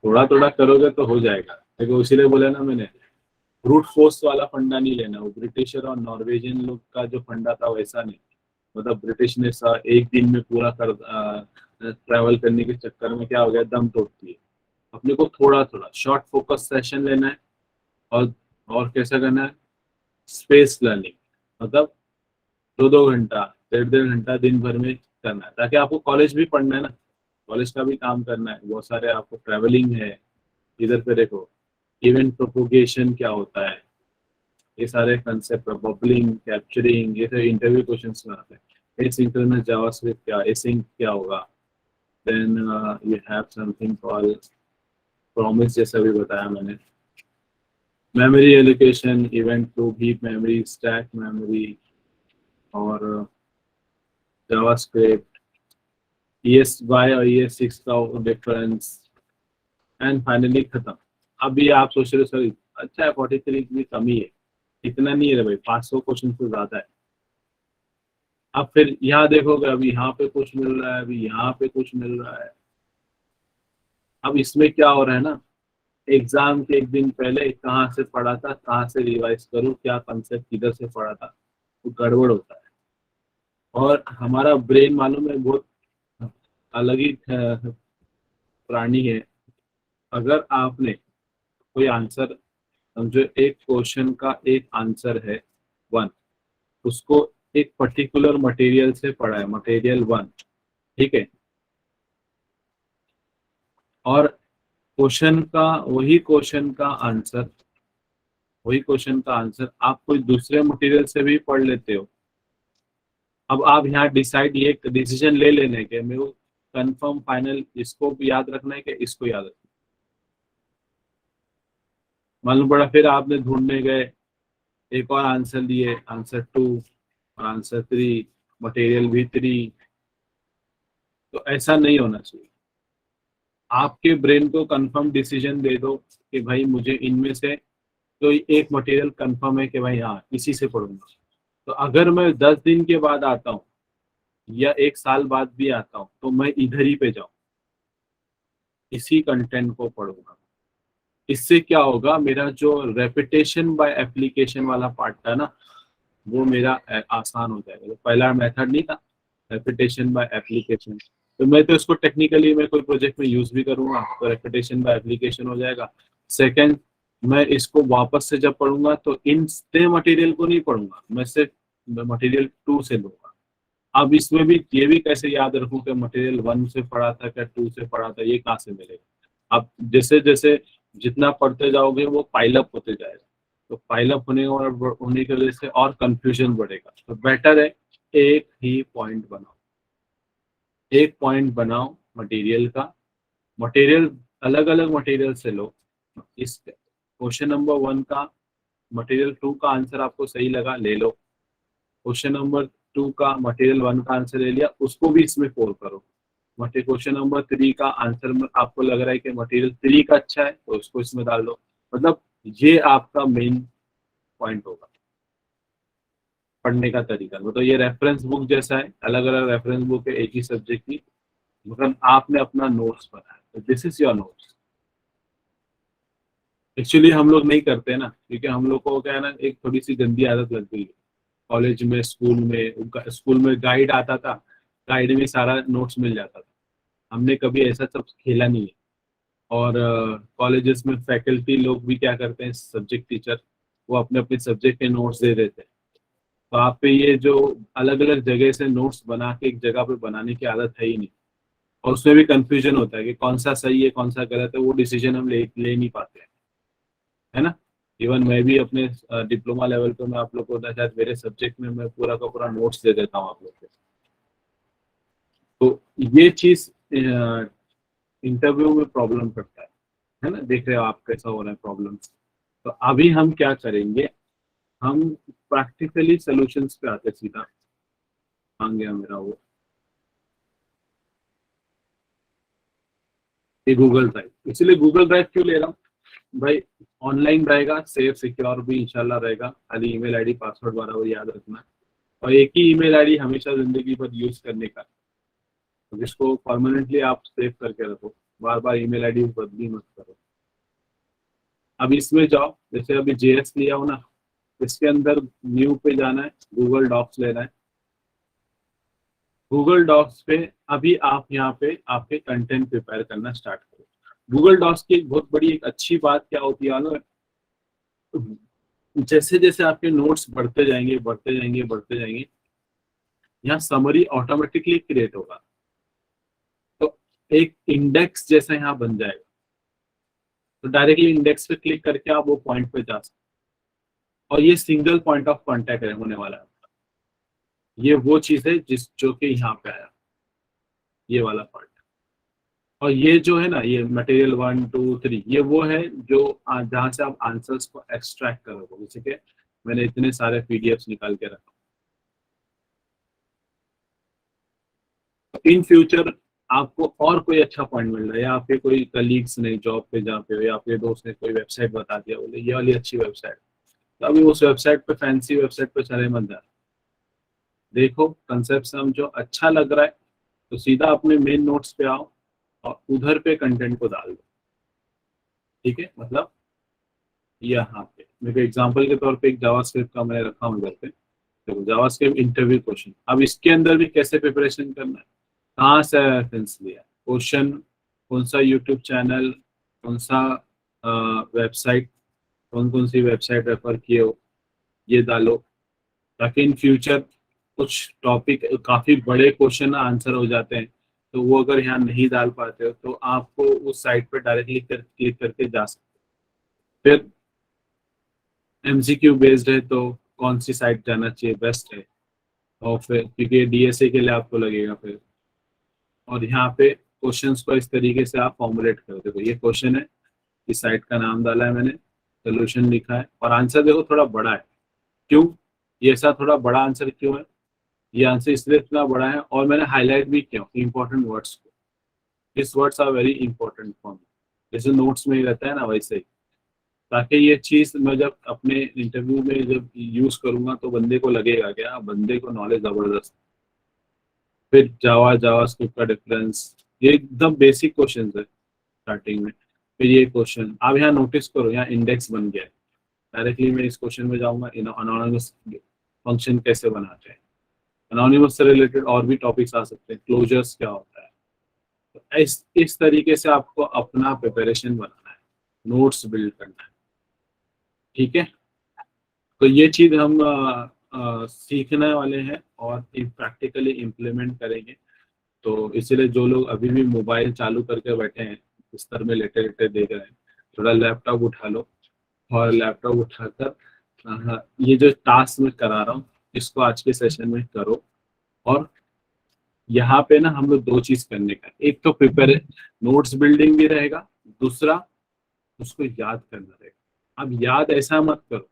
थोड़ा थोड़ा करोगे तो हो जाएगा, देखो इसीलिए बोला ना मैंने, ब्रूट फोर्स वाला फंडा नहीं लेना। वो ब्रिटिशर और नॉर्वेजियन लोग का जो फंडा था वैसा नहीं, मतलब ब्रिटिश ने एक दिन में पूरा कर ट्रैवल करने के चक्कर में क्या हो गया, दम तोड़ती है। अपने को थोड़ा थोड़ा शॉर्ट फोकस सेशन लेना है, और कैसा करना है, स्पेस लर्निंग, मतलब 2-2 घंटा, 1.5-1.5 घंटा दिन भर में करना है, ताकि आपको कॉलेज भी पढ़ना है ना, कॉलेज का भी काम करना है, बहुत सारे आपको ट्रैवलिंग है। इधर पे देखो इवेंट प्रोपोगेशन क्या होता है, ये सारे कंसेप्ट, बबलिंग, कैप्चरिंग, ये सारे इंटरव्यू क्वेश्चंस में आते हैं। एसिंक्रोनस जावास्क्रिप्ट क्या, एसिंक क्या होगा, then you have something called promise, जैसा भी बताया मैंने, memory allocation, event flow, heap memory, stack memory, और जावास्क्रिप्ट, ES5 और ES6 का डिफरेंस, एंड फाइनली खत्म। अभी आप सोच रहे हो सर अच्छा है 43 की कमी है, इतना नहीं है भाई, 500 क्वेश्चन से ज्यादा है। अब फिर यहाँ देखोगे, अभी यहाँ पे कुछ मिल रहा है, अभी यहाँ पे कुछ मिल रहा है। अब इसमें क्या हो रहा है ना, एग्जाम के एक दिन पहले कहाँ से पढ़ा था, कहाँ से रिवाइज करूँ, क्या कंसेप्ट किधर से पढ़ा था, वो गड़बड़ होता है। और हमारा ब्रेन मालूम है बहुत अलग ही प्राणी है। अगर आपने कोई आंसर, समझो एक क्वेश्चन का एक आंसर है 1, उसको एक पर्टिकुलर मटेरियल से पढ़ा है, मटेरियल 1, ठीक है, और वही क्वेश्चन का आंसर आप कोई दूसरे मटेरियल से भी पढ़ लेते हो। अब आप यहाँ डिसाइड, ये डिसीजन ले लेने के मेरे को कंफर्म फाइनल इसको भी याद रखना है कि इसको याद रखना है। मालूम पड़ा फिर आपने ढूंढने गए, एक और आंसर लिए, आंसर 2 और आंसर 3, मटेरियल भी 3, तो ऐसा नहीं होना चाहिए। आपके ब्रेन को कंफर्म डिसीजन दे दो कि भाई मुझे इनमें से तो एक मटेरियल कंफर्म है कि भाई हाँ इसी से पढ़ूंगा। तो अगर मैं 10 दिन के बाद आता हूँ या 1 साल बाद भी आता हूँ तो मैं इधर ही पे जाऊँ, इसी कंटेंट को पढ़ूंगा। इससे क्या होगा, मेरा जो रेपिटेशन बाय एप्लीकेशन वाला पार्ट था ना, वो मेरा आसान हो जाएगा। तो पहला मेथड नहीं था रेपिटेशन बाय एप्लीकेशन, तो मैं तो इसको टेक्निकली मैं कोई प्रोजेक्ट में यूज भी करूंगा तो रेपिटेशन बाय एप्लीकेशन हो जाएगा। सेकंड, मैं इसको वापस से जब पढ़ूंगा तो इन सेम मटेरियल को नहीं पढ़ूंगा, मैं सिर्फ मटेरियल 2 से लूंगा। अब इसमें भी ये भी कैसे याद रखूं कि मटेरियल 1 से पढ़ा था क्या 2 से पढ़ा था, ये कहाँ से मिलेगा। अब जैसे जैसे जितना पढ़ते जाओगे वो पाइलअप होते जाएगा, तो पाइलअप होने की वजह से और कंफ्यूजन बढ़ेगा। तो बेटर है एक ही पॉइंट बनाओ, एक पॉइंट बनाओ मटेरियल का, मटेरियल अलग अलग मटेरियल से लो। इस क्वेश्चन नंबर 1 का मटेरियल 2 का आंसर आपको सही लगा, ले लो। क्वेश्चन नंबर 2 का मटेरियल 1 का आंसर ले लिया, उसको भी इसमें फोर करो। क्वेश्चन नंबर 3 का आंसर में आपको लग रहा है कि मटेरियल 3 का अच्छा है तो उसको इसमें डाल दो। मतलब ये आपका मेन पॉइंट होगा पढ़ने का तरीका। मतलब ये रेफरेंस बुक जैसा है, अलग अलग रेफरेंस बुक है एक ही सब्जेक्ट की, मतलब आपने अपना नोट्स बनाया, तो this is your notes. Actually हम लोग नहीं करते ना, क्योंकि हम लोग को क्या है ना, एक थोड़ी सी गंदी आदत लग गई है। कॉलेज में, स्कूल में गाइड आता था, गाइड में सारा नोट्स मिल जाता था, हमने कभी ऐसा सब खेला नहीं है। और कॉलेजेस में फैकल्टी लोग भी क्या करते हैं, सब्जेक्ट टीचर, वो अपने अपने सब्जेक्ट के नोट्स दे देते हैं। तो आप पे ये जो अलग अलग जगह से नोट्स बना के एक जगह पे बनाने की आदत है ही नहीं, और उसमें भी कंफ्यूजन होता है कि कौन सा सही है कौन सा गलत है, वो डिसीजन हम ले नहीं पाते हैं, है ना। इवन मैं भी अपने डिप्लोमा लेवल पे, मैं आप लोग को होता है शायद मेरे सब्जेक्ट में मैं पूरा का पूरा नोट्स दे देता हूँ आप लोग को। तो ये चीज इंटरव्यू में प्रॉब्लम करता है ना, देख रहे हो आप कैसा हो रहा है प्रॉब्लम। तो अभी हम क्या करेंगे, हम प्रैक्टिकली सॉल्यूशंस पे आते सीधा। आ गया मेरा वो, ये गूगल ड्राइव। इसलिए गूगल ड्राइव क्यों ले रहा हूँ भाई, ऑनलाइन रहेगा, सेफ सिक्योर भी इंशाल्लाह रहेगा। खाली ईमेल आईडी पासवर्ड बराबर याद रखना है, और एक ही ईमेल आईडी हमेशा जिंदगी भर यूज करने का, तो जिसको परमानेंटली आप सेव करके रखो, बार बार ईमेल आईडी बदली मत करो। अब इसमें जाओ, जैसे अभी जेएस लिया हो ना, इसके अंदर न्यू पे जाना है, गूगल डॉक्स लेना है। गूगल डॉक्स पे अभी आप यहाँ पे आपके कंटेंट प्रिपेयर करना स्टार्ट करो। गूगल डॉक्स की एक बहुत बड़ी एक अच्छी बात क्या होती है मालूम है, जैसे जैसे आपके नोट्स बढ़ते जाएंगे बढ़ते जाएंगे बढ़ते जाएंगे, यहाँ समरी ऑटोमेटिकली क्रिएट होगा, तो एक इंडेक्स जैसा यहाँ बन जाएगा। तो डायरेक्टली इंडेक्स पे क्लिक करके आप वो पॉइंट पे जा सकते, और ये सिंगल पॉइंट ऑफ कॉन्टेक्ट होने वाला है। ये वो चीज है जिस जो कि यहाँ पे आया, ये वाला पार्ट। और ये जो है ना, ये मटेरियल 1 2 3, ये वो है जो जहाँ से आप आंसर्स को एक्सट्रैक्ट करोगे। जैसे कि मैंने इतने सारे पीडीएफ्स निकाल के रखा, इन फ्यूचर आपको और कोई अच्छा पॉइंट मिल रहा है, या आपके कोई कलीग्स ने जॉब पे जहाँ पे हो, या आपके दोस्त ने कोई वेबसाइट बता दिया, बोले ये वाली अच्छी वेबसाइट, तो अभी उस वेबसाइट पे, फैंसी वेबसाइट पे चले मत जा, देखो कंसेप्ट समझो, अच्छा लग रहा है तो सीधा अपने मेन नोट्स पे आओ और उधर पे कंटेंट को डाल दो। ठीक है, मतलब यहाँ पे मेरे एग्जांपल के तौर पे एक जावास्क्रिप्ट का मैंने रखा हूँ उधर पे, देखो जावास्क्रिप्ट इंटरव्यू क्वेश्चन। अब इसके अंदर भी कैसे प्रिपरेशन करना है, कहाँ से रेफरेंस लिया, क्वेश्चन, कौन सा यूट्यूब चैनल, कौन सा वेबसाइट, कौन कौन सी वेबसाइट रेफर किए हो, ये डालो, ताकि इन फ्यूचर कुछ टॉपिक काफी बड़े क्वेश्चन आंसर हो जाते हैं, तो वो अगर यहाँ नहीं डाल पाते हो तो आपको उस साइट पर डायरेक्टली क्लिक करके जा सकते हो। फिर एमसीक्यू बेस्ड है तो कौन सी साइट जाना चाहिए, बेस्ट है, और फिर क्योंकि डीएसए के लिए आपको लगेगा फिर, और यहाँ पे क्वेश्चंस को इस तरीके से आप फॉर्मुलेट कर दो, ये क्वेश्चन है, इस साइट का नाम डाला है मैंने, सोल्यूशन लिखा है, और आंसर देखो थोड़ा बड़ा है। क्यों ये ऐसा थोड़ा बड़ा आंसर क्यों है, ये आंसर इसलिए इतना बड़ा है, और मैंने हाईलाइट भी किया इंपॉर्टेंट वर्ड्स को, this words are very important for me, जैसे नोट्स में ही रहता है ना वैसे ही, ताकि ये चीज मैं जब अपने इंटरव्यू में जब यूज करूंगा तो बंदे को लगेगा क्या, बंदे को नॉलेज जबरदस्त। फिर जावा स्क्रिप्ट का डिफरेंस, ये एकदम बेसिक क्वेश्चन है स्टार्टिंग में। फिर ये क्वेश्चन आप यहाँ नोटिस करो, यहाँ इंडेक्स बन गया है, डायरेक्टली मैं इस क्वेश्चन में जाऊंगा, अनोनिमस फंक्शन कैसे बनाते हैं, अनोनिमस से रिलेटेड और भी टॉपिक्स आ सकते हैं, क्लोजर्स क्या होता है। तो इस तरीके से आपको अपना प्रिपरेशन बनाना है, नोट्स बिल्ड करना है। ठीक है, तो ये चीज हम सीखने वाले हैं और प्रैक्टिकली इम्प्लीमेंट करेंगे। तो इसलिए जो लोग अभी भी मोबाइल चालू करके बैठे हैं, बिस्तर में लेटे लेटे देख रहे हैं, थोड़ा लैपटॉप उठा लो, और लैपटॉप उठाकर ये जो टास्क मैं करा रहा हूँ इसको आज के सेशन में करो। और यहाँ पे ना हम लोग दो चीज करने का, एक तो प्रिपेयर नोट्स बिल्डिंग भी रहेगा, दूसरा उसको याद करना रहेगा। अब याद ऐसा मत करो,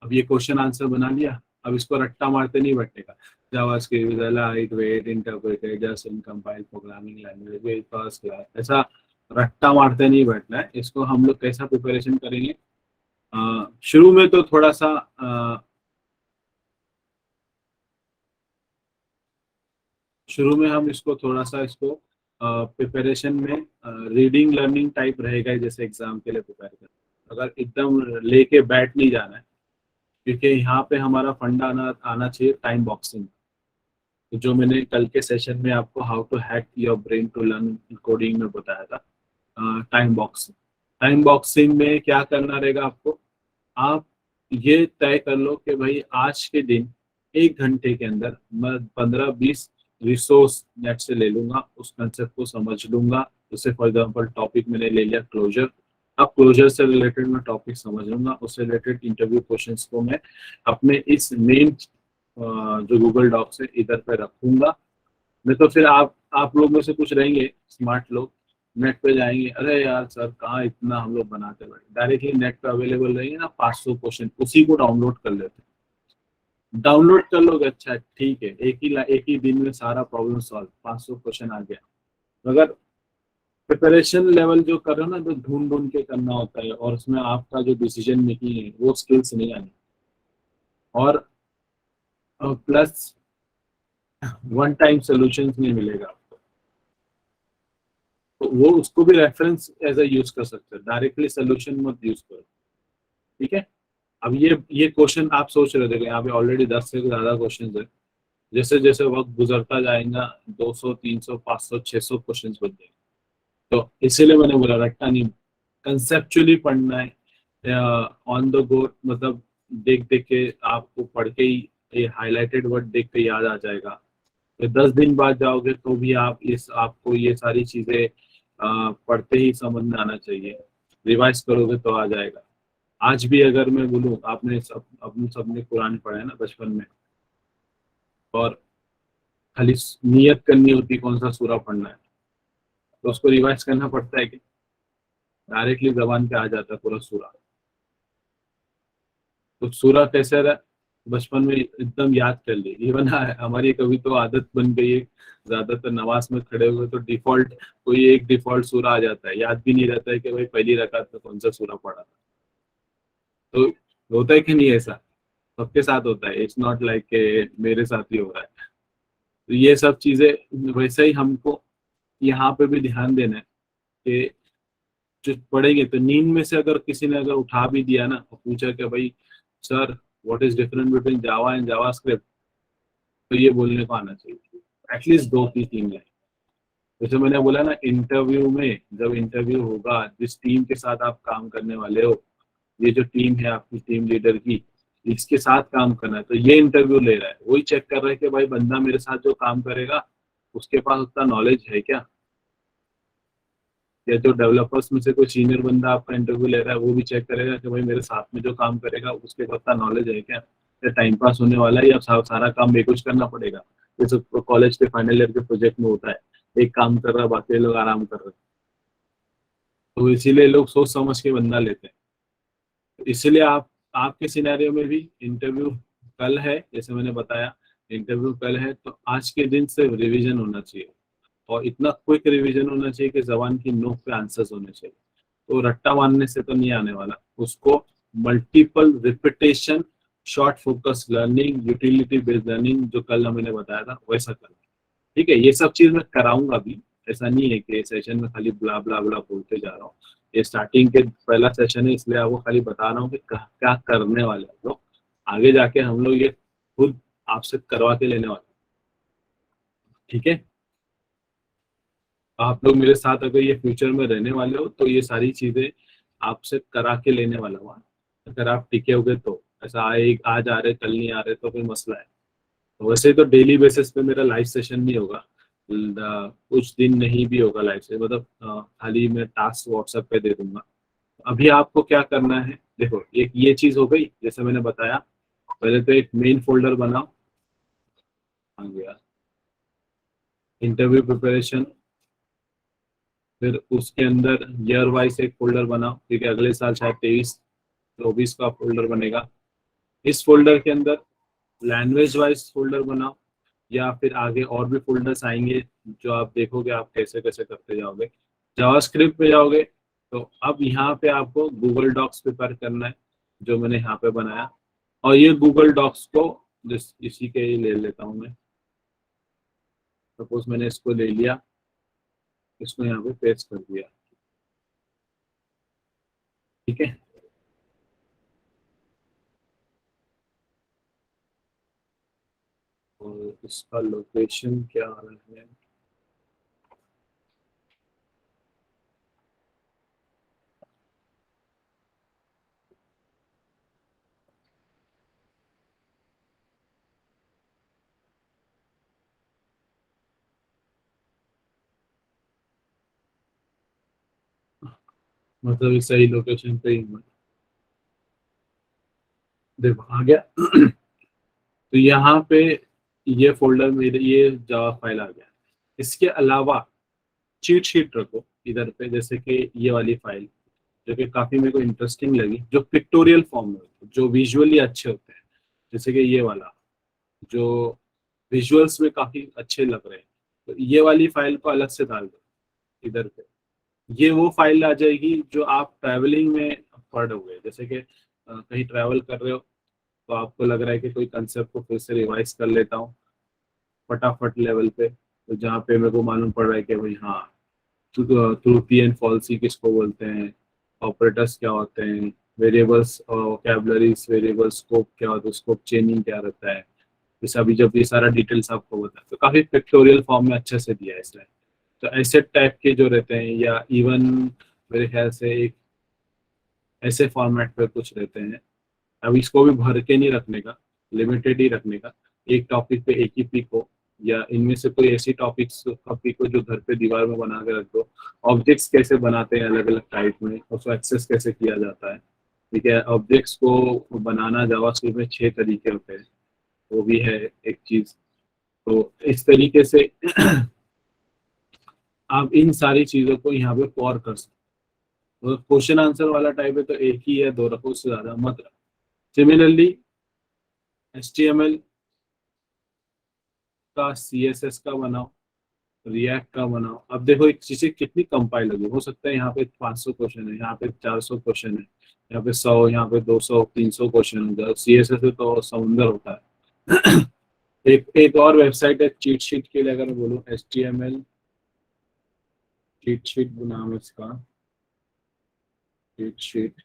अब ये क्वेश्चन आंसर बना लिया, अब इसको रट्टा मारते नहीं बैठने का, JavaScript is a light weight interpreted just in compiled programming language with first class, ऐसा रट्टा मारते नहीं बैठना है। इसको हम लोग कैसा प्रिपरेशन करेंगे, शुरू में तो थोड़ा सा शुरू में हम इसको थोड़ा सा इसको प्रिपरेशन में रीडिंग लर्निंग टाइप रहेगा, जैसे एग्जाम के लिए प्रिपेयर कर, अगर एकदम लेके बैठ नहीं जाना है, क्योंकि यहाँ पे हमारा फंडा आना चाहिए टाइम बॉक्सिंग। तो जो मैंने कल के सेशन में आपको how to hack your brain to learn coding में बताया था, टाइम बॉक्सिंग। टाइम बॉक्सिंग में क्या करना रहेगा आपको, आप ये तय कर लो कि भाई आज के दिन 1 घंटे के अंदर मैं 15-20 रिसोर्स नेट से ले लूंगा, उस कंसेप्ट को समझ लूंगा। जैसे फॉर एग्जांपल टॉपिक मैंने ले लिया क्लोजर, अब क्लोजर से रिलेटेड मैं टॉपिक समझ लूंगा, उससे रिलेटेड इंटरव्यू क्वेश्चंस को मैं अपने इस मेन जो गूगल डॉक्स है इधर पे रखूंगा। नहीं तो फिर आप लोग में से कुछ रहेंगे स्मार्ट लोग, नेट पे जाएंगे, अरे यार सर कहाँ इतना हम लोग बनाते बैठे, डायरेक्टली नेट पे अवेलेबल रहेंगे ना 500 क्वेश्चन, उसी को डाउनलोड कर लेते हैं। डाउनलोड कर लोगे, अच्छा ठीक है, एक ही दिन में सारा प्रॉब्लम सॉल्व, 500 क्वेश्चन आ गया। मगर प्रिपरेशन लेवल जो कर रहे हो ना, तो ढूंढ ढूंढ के करना होता है, और उसमें आपका जो डिसीजन मेकिंग है वो स्किल्स नहीं आनी। और प्लस वन टाइम सोल्यूशन नहीं मिलेगा आपको, तो वो उसको भी रेफरेंस एज अ यूज कर सकते हैं, डायरेक्टली सोल्यूशन मत यूज करो। ठीक है। अब ये क्वेश्चन आप सोच रहे थे, यहाँ पे ऑलरेडी 10 से ज्यादा क्वेश्चन है। जैसे जैसे वक्त गुजरता जाएगा 200 300 500 600 क्वेश्चन बन जाएंगे। तो इसीलिए मैंने बोला रट्टा नहीं, कंसेप्चुअली पढ़ना है, ऑन द गो, मतलब देख देख के आपको पढ़ के ही ये हाईलाइटेड वर्ड देख के याद आ जाएगा। फिर 10 दिन बाद जाओगे तो भी आपको ये सारी चीजें पढ़ते ही समझ में आना चाहिए, रिवाइज करोगे तो आ जाएगा। आज भी अगर मैं बोलूँ, आपने सब अपने सबने कुरान पढ़ा है ना बचपन में, और खाली नियत करनी होती कौन सा सूरा पढ़ना है, तो उसको रिवाइज करना पड़ता है कि डायरेक्टली जबान पे आ जाता है पूरा सूरा। तो सूरा कैसे रहा, बचपन में एकदम याद कर ली। इवन हमारी कभी तो आदत बन गई है, ज्यादातर नमाज में खड़े हुए तो डिफॉल्ट कोई एक डिफॉल्ट सूरा आ जाता है, याद भी नहीं रहता है कि भाई पहली रकात में कौन सा सूरा पढ़ा था। तो होता है कि नहीं ऐसा, सबके साथ होता है, इट्स नॉट लाइक मेरे साथ ही हो रहा है। तो ये सब चीजें वैसे ही हमको यहाँ पे भी ध्यान देना है कि जो पढ़ेंगे तो नींद में से अगर किसी ने अगर उठा भी दिया ना और पूछा कि भाई sir what is difference between Java and JavaScript, तो ये बोलने को आना चाहिए एटलीस्ट 2 की 3 लाइन। जैसे मैंने बोला ना, इंटरव्यू में जब इंटरव्यू होगा, जिस टीम के साथ आप काम करने वाले हो, ये जो टीम है आपकी टीम लीडर की, इसके साथ काम करना है, तो ये इंटरव्यू ले रहा है, वही चेक कर रहा है कि भाई बंदा मेरे साथ जो काम करेगा उसके पास उतना नॉलेज है क्या। या जो डेवलपर्स में से कोई सीनियर बंदा आपका इंटरव्यू ले रहा है, वो भी चेक करेगा कि भाई मेरे साथ में जो काम करेगा उसके पास उतना नॉलेज है क्या, या टाइम पास होने वाला है, या सारा काम मेरे कुछ करना पड़ेगा। जैसे कॉलेज के फाइनल ईयर के प्रोजेक्ट में होता है, एक काम कर रहा है बाकी लोग आराम कर रहे हैं, तो इसीलिए लोग सोच समझ के बंदा लेते हैं। इसीलिए आपके सिनेरियो में भी इंटरव्यू कल है, जैसे मैंने बताया, इंटरव्यू कल है, तो आज के दिन से रिवीजन होना चाहिए, और इतना क्विक रिवीजन होना चाहिए कि जबान की नोक पे आंसर्स होने चाहिए। तो रट्टा मारने से तो नहीं आने वाला, उसको multiple repetition, short focus learning, utility based learning, जो कल मैंने बताया था वैसा करना। ठीक है, ये सब चीज मैं कराऊंगा भी, ऐसा नहीं है कि सेशन में खाली ब्ला ब्ला ब्ला बोलते जा रहा हूँ। ये स्टार्टिंग के पहला सेशन है, इसलिए आपको खाली बता रहा हूँ कि क्या करने वाले हम लोग, आगे जाके हम लोग ये खुद आपसे करवा के लेने वाले। ठीक है, आप लोग मेरे साथ अगर ये फ्यूचर में रहने वाले हो तो ये सारी चीजें आपसे करा के लेने वाला हुआ, अगर आप टिके होगे तो। ऐसा आए आज आ रहे कल नहीं आ रहे तो कोई मसला है। तो वैसे तो डेली बेसिस पे मेरा लाइव सेशन नहीं होगा, कुछ दिन नहीं भी होगा लाइव से, मतलब खाली मैं टास्क व्हाट्सएप पे दे दूंगा। अभी आपको क्या करना है, देखो एक ये चीज हो गई जैसे मैंने बताया, पहले तो एक मेन फोल्डर बनाओ, आ गया इंटरव्यू प्रिपरेशन। फिर उसके अंदर ईयर वाइज एक फोल्डर बनाओ, क्योंकि अगले साल शायद 23 24 का फोल्डर बनेगा। इस फोल्डर के अंदर लैंग्वेज वाइज फोल्डर बनाओ, या फिर आगे और भी फोल्डर्स आएंगे जो आप देखोगे आप कैसे कैसे करते जाओगे। जावास्क्रिप्ट पे जाओगे तो अब यहाँ पे आपको गूगल डॉक्स प्रिपेयर करना है, जो मैंने यहाँ पे बनाया। और ये गूगल डॉक्स को इसी के ही ले लेता हूँ मैं, सपोज मैंने इसको ले लिया, इसको यहाँ पे पेस्ट कर दिया। ठीक है, और इसका लोकेशन क्या आ रहा है, मतलब इस सही लोकेशन पे ही हूँ मैं। देखो आ गया। तो यहाँ पे ये फोल्डर मेरे, ये जावा फाइल आ गया। इसके अलावा चीट शीट रखो इधर पे, जैसे कि ये वाली फाइल जो कि काफी मेरे को इंटरेस्टिंग लगी, जो पिक्टोरियल फॉर्म में होती है, जो विजुअली अच्छे होते हैं, जैसे कि ये वाला जो विजुअल्स में काफी अच्छे लग रहे हैं, तो ये वाली फाइल को अलग से डाल दो इधर पे। ये वो फाइल आ जाएगी जो आप ट्रैवलिंग में पढ़ोगे, जैसे कि कहीं ट्रैवल कर रहे हो तो आपको लग रहा है कि कोई कंसेप्ट को फिर से रिवाइज कर लेता हूँ फटाफट लेवल पे, तो जहाँ पे मेरे को मालूम पड़ रहा है कि भाई हाँ, ट्रूथी एंड फॉल्सी किसको बोलते हैं, ऑपरेटर्स क्या होते हैं, वेरिएबल्स वोकैबुलरीज, वेरिएबल स्कोप क्या होता है, स्कोप चेनिंग क्या रहता है, जैसे अभी जब ये सारा डिटेल्स आपको बता, तो काफी पिक्टोरियल फॉर्म में अच्छे से दिया है इसने। तो ऐसे टाइप के जो रहते हैं, या इवन मेरे ख्याल से एक ऐसे फॉर्मेट पे कुछ रहते हैं, अब इसको भी भर के नहीं रखने का, लिमिटेड ही रखने का, एक टॉपिक पे एक ही पिक हो, या इनमें से कोई ऐसी टॉपिक्स का पिक हो जो घर पे दीवार में बना के रख दो। ऑब्जेक्ट्स कैसे बनाते हैं अलग अलग टाइप में, उसको एक्सेस कैसे किया जाता है, ठीक है। ऑब्जेक्ट्स को बनाना जावास्क्रिप्ट में 6 तरीके होते हैं, वो भी है एक चीज। तो इस तरीके से आप इन सारी चीजों को यहाँ पे पॉर कर सकते हो। क्वेश्चन आंसर वाला टाइप है तो एक ही है, दो रखो, उससे ज्यादा मत रखो। सिमिलरली HTML का, CSS का बनाओ, रिएक्ट का बनाओ। अब देखो एक चीजें कितनी कंपाइल होगी, हो सकता है यहाँ पे 500 क्वेश्चन है, यहाँ पे 400 क्वेश्चन है, यहाँ पे 100, यहाँ पे 200, 300 क्वेश्चन हो जाए। CSS से तो समुंदर होता है। एक एक और वेबसाइट है चीट शीट के लिए, अगर मैं बोलूँ HTML चीट शीट नाम है इसका, चीट शीट।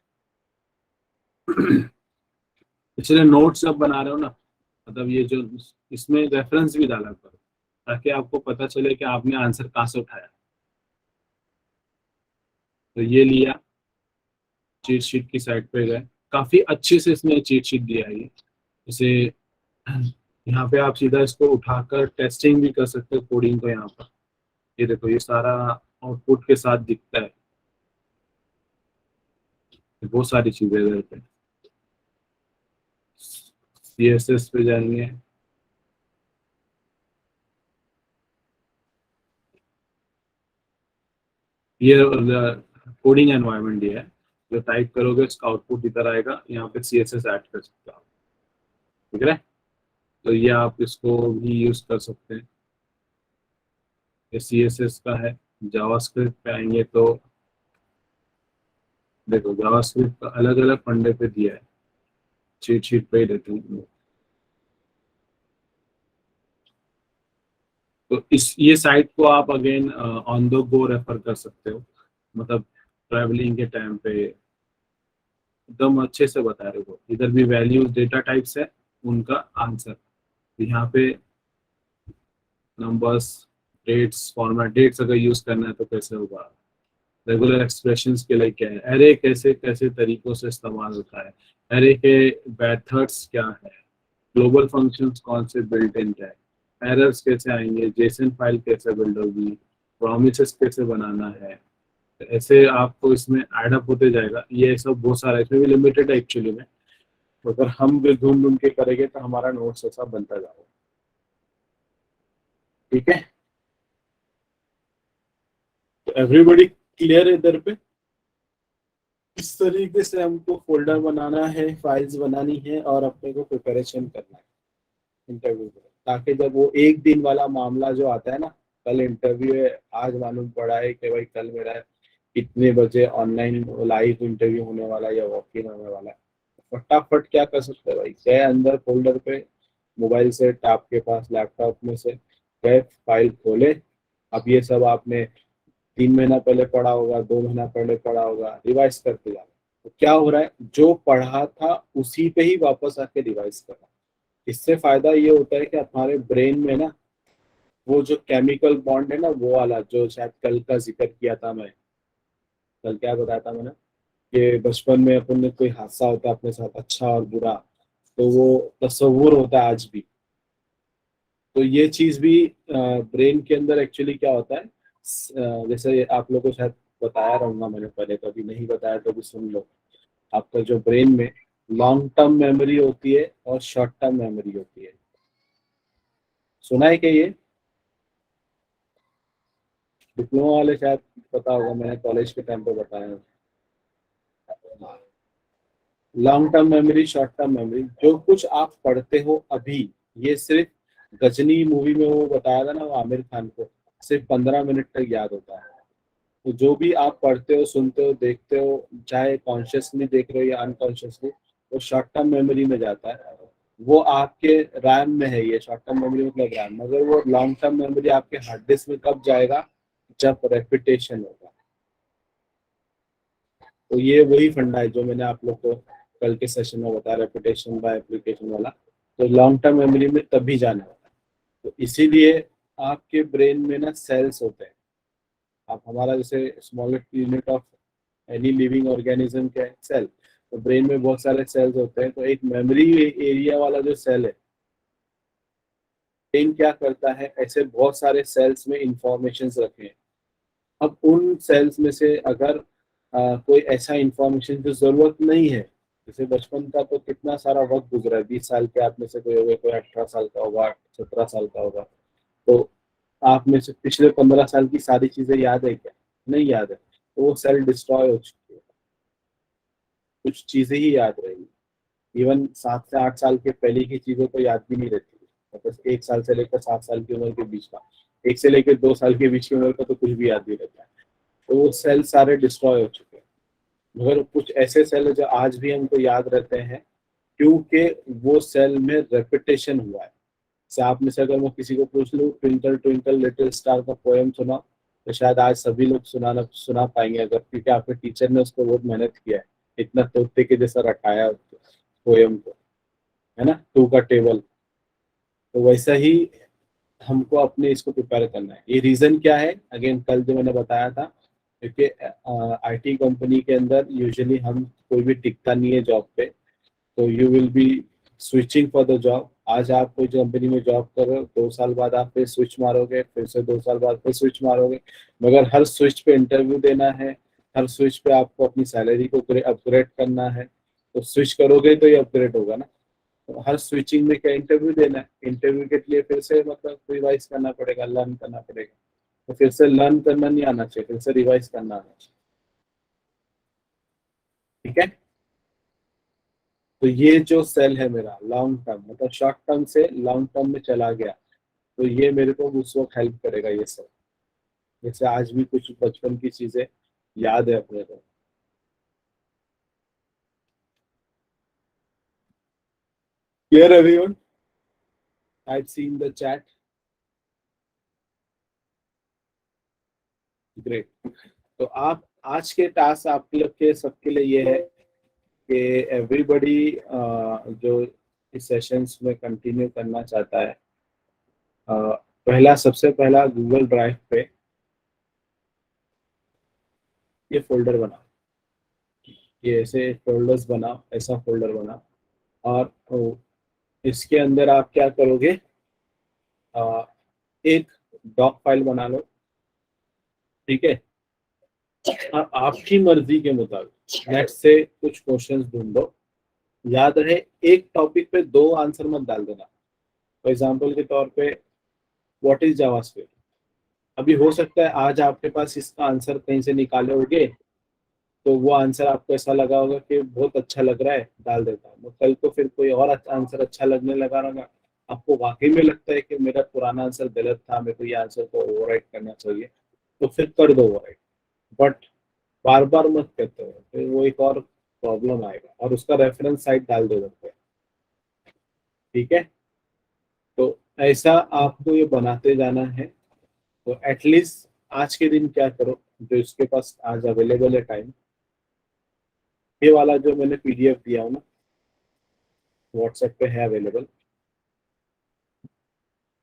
इसलिए नोट्स जब बना रहे हो ना, मतलब ये जो इसमें रेफरेंस भी डाला करो, ताकि आपको पता चले कि आपने आंसर कहाँ से उठाया। तो ये लिया, चीट शीट की साइट पे गए, काफी अच्छे से इसमें चीट शीट दिया है ये। जैसे यहाँ पे आप सीधा इसको उठाकर टेस्टिंग भी कर सकते हो कोडिंग को। यहाँ पर ये देखो, ये सारा आउटपुट के साथ दिखता है, बहुत सारी चीजें इधर पे। CSS पे जाएंगे, ये कोडिंग एनवायरनमेंट ये है, जो टाइप करोगे उसका आउटपुट इधर आएगा, यहाँ पे CSS ऐड कर सकते हो आप, ठीक है। तो ये आप इसको भी यूज कर सकते हैं। ये CSS का है। जावास्क्रिप्ट पे आएंगे तो देखो, जावास्क्रिप्ट का अलग अलग फंडे पे दिया है, चीट शीट पे ही देते हैं। तो इस ये साइट को आप again on the go refer कर सकते हो, मतलब ट्रैवलिंग के टाइम पे एकदम अच्छे से बता रहे हो। इधर भी वैल्यूज डेटा टाइप्स है, उनका आंसर यहाँ पे, नंबर्स, डेट्स, फॉर्मेट, डेट्स अगर यूज करना है तो कैसे होगा, रेगुलर एक्सप्रेशंस के लिए क्या है, एरे कैसे कैसे तरीकों से इस्तेमाल होता है, एरे के मेथड्स क्या है, ग्लोबल फंक्शंस कौन से बिल्ट इन है, एरर्स कैसे आएंगे, जेसन फाइल कैसे बिल्ड होगी, प्रोमिसेस कैसे बनाना है। तो ऐसे आपको इसमें एड अप होते जाएगा। ये सब बहुत सारा, इसमें भी लिमिटेड है एक्चुअली में, तो अगर हम भी ढूंढ ढूंढ के करेंगे तो हमारा नोट्स ऐसा बनता जाएगा, ठीक है। तो एवरीबॉडी क्लियर है इधर पे। इस तरीके से हमको फोल्डर बनाना है, फाइल्स बनानी है, और अपने को प्रिपरेशन करना है इंटरव्यू का, ताकि जब वो एक दिन वाला मामला जो आता है ना, कल इंटरव्यू है, आज मालूम पड़ा है कि भाई कल मेरा कितने बजे ऑनलाइन लाइव इंटरव्यू होने वाला है या वॉक इन होने वाला है, फटाफट क्या कर सकते हैं भाई, गए अंदर फोल्डर पे, मोबाइल से, आपके पास लैपटॉप में से गए, फाइल खोले। अब ये सब आपने 3 महीना पहले पढ़ा होगा, 2 महीना पहले पढ़ा होगा, रिवाइज करते जाना। तो क्या हो रहा है, जो पढ़ा था उसी पे ही वापस आके रिवाइज करना। इससे फायदा ये होता है कि हमारे ब्रेन में ना, वो जो केमिकल बॉन्ड है ना, वो वाला जो शायद कल का जिक्र किया था मैं, कल क्या बताया था मैंने, कि बचपन में अपन ने कोई हादसा होता है अपने साथ, अच्छा और बुरा, तो वो तस्वुर होता है आज भी। तो ये चीज भी ब्रेन के अंदर एक्चुअली क्या होता है, जैसे आप लोगों को शायद बताया रहूंगा मैंने पहले, कभी नहीं बताया तो भी सुन लो। आपका जो ब्रेन में लॉन्ग टर्म मेमोरी होती है और शॉर्ट टर्म मेमोरी होती है, सुना है क्या ये? डिप्लोमा वाले शायद पता होगा, मैंने कॉलेज के टाइम पे बताया। Long term memory, short term memory, जो कुछ आप पढ़ते हो अभी, ये सिर्फ गजनी मूवी में वो बताया था ना, वो आमिर खान को सिर्फ 15 मिनट तक याद होता है। तो जो भी आप पढ़ते हो, सुनते हो, देखते हो, चाहे कॉन्शियसली देख रहे हो या अनकॉन्शियसली, वो शॉर्ट टर्म मेमोरी में जाता है। वो आपके रैम में है, ये शॉर्ट टर्म मेमोरी मतलब रैम, मगर वो लॉन्ग टर्म मेमोरी आपके हार्ड डिस्क में कब जाएगा, जब रेपिटेशन होगा। तो ये वही फंडा है जो मैंने आप लोग को कल के सेशन में बताया, रेपिटेशन बाय एप्लीकेशन वाला। तो लॉन्ग टर्म मेमोरी में तभी जाना होता है। तो इसीलिए आपके ब्रेन में ना सेल्स होते हैं। आप हमारा जैसे smallest unit of any living organism क्या है, सेल। तो ब्रेन में बहुत सारे सेल्स होते हैं। तो एक मेमोरी एरिया वाला जो सेल है, ब्रेन क्या करता है, ऐसे बहुत सारे सेल्स में इंफॉर्मेशन रखे हैं। अब उन सेल्स में से अगर कोई ऐसा इंफॉर्मेशन जो जरूरत नहीं है, जैसे बचपन का तो कितना सारा वक्त गुजरा है, 20 साल के आप में से कोई होगा, कोई 18 साल का होगा, 17 साल का होगा। तो आप में से पिछले 15 साल की सारी चीजें याद है क्या? नहीं याद है। तो वो सेल डिस्ट्रॉय हो चुकी है, कुछ चीजें ही याद रहेगी। इवन 7 से 8 साल के पहले की चीजों तो याद भी नहीं रहती, मतलब 1 साल से लेकर 7 साल की उम्र के बीच का, 1 से लेकर 2 साल के बीच की उम्र का तो कुछ भी याद नहीं रहता है। तो वो सेल सारे डिस्ट्रॉय हो चुके हैं। मगर कुछ ऐसे सेल है जो आज भी हमको याद रहते हैं, क्योंकि वो सेल में रेपिटेशन हुआ है। जैसे आप में से अगर मैं किसी को पूछ लूँ ट्विंकल ट्विंकल लिटिल स्टार का पोएम सुना, तो शायद आज सभी लोग सुना पाएंगे, अगर क्योंकि आपके टीचर ने उसको बहुत मेहनत किया है, इतना तोते के जैसा रटाया पोएम को, है ना, टू का टेबल। तो वैसा ही हमको अपने इसको प्रिपेयर करना है। ये रीजन क्या है, अगेन कल जो मैंने बताया था, क्योंकि आईटी कंपनी के अंदर यूजुअली हम कोई भी टिकता नहीं है जॉब पे। तो you will be switching for the job. आज आप कोई कंपनी में जॉब कर रहे हो, 2 साल बाद आप फिर स्विच मारोगे, फिर से 2 साल बाद फिर स्विच मारोगे। मगर हर स्विच पे इंटरव्यू देना है, हर स्विच पे आपको अपनी सैलरी को अपग्रेड करना है। तो स्विच करोगे तो ये अपग्रेड होगा ना। तो हर स्विचिंग में क्या इंटरव्यू देना है, इंटरव्यू के लिए फिर से मतलब रिवाइज करना पड़ेगा, लर्न करना पड़ेगा। तो फिर से लर्न करना नहीं आना चाहिए, फिर से रिवाइज करना आना चाहिए। ठीक है। तो ये जो सेल है मेरा लॉन्ग टर्म, मतलब शॉर्ट टर्म से लॉन्ग टर्म में चला गया, तो ये मेरे को उस वक्त हेल्प करेगा ये सब। जैसे आज भी कुछ बचपन की चीजें याद है अपने को। Here everyone, I've seen the chat. Great. तो आप आज के टास्क आप लोग के सबके लिए ये है कि एवरीबॉडी जो इस सेशंस में कंटिन्यू करना चाहता है, पहला सबसे पहला गूगल ड्राइव पे ये फोल्डर बनाओ। ये ऐसे फोल्डर्स बनाओ, ऐसा फोल्डर बनाओ। और इसके अंदर आप क्या करोगे, अ, एक डॉक फाइल बना लो। ठीक है। और आपकी मर्जी के मुताबिक नेट से कुछ क्वेश्चंस ढूंढो। याद रहे, एक टॉपिक पे 2 आंसर मत डाल देना। फॉर एग्जाम्पल के तौर पे, व्हाट इज जावास्क्रिप्ट। अभी हो सकता है आज आपके पास इसका आंसर कहीं से निकाले होगे, तो वो आंसर आपको ऐसा लगा होगा कि बहुत अच्छा लग रहा है, डाल देता हूँ। तो कल को फिर कोई और आंसर अच्छा लगने लगा होगा, आपको वाकई में लगता है कि मेरा पुराना आंसर गलत था, मेरे को ये आंसर को ओवरराइट करना चाहिए, तो फिर कर दो ओवरराइट। बट बार बार मत करते हो, फिर वो एक और प्रॉब्लम आएगा, और उसका रेफरेंस साइट डाल दो सकते हैं। ठीक है। तो ऐसा आपको ये बनाते जाना है। तो एटलीस्ट आज के दिन क्या करो, जो इसके पास आज अवेलेबल है टाइम, ये वाला जो मैंने पीडीएफ दिया हूँ ना, व्हाट्सएप पे है अवेलेबल।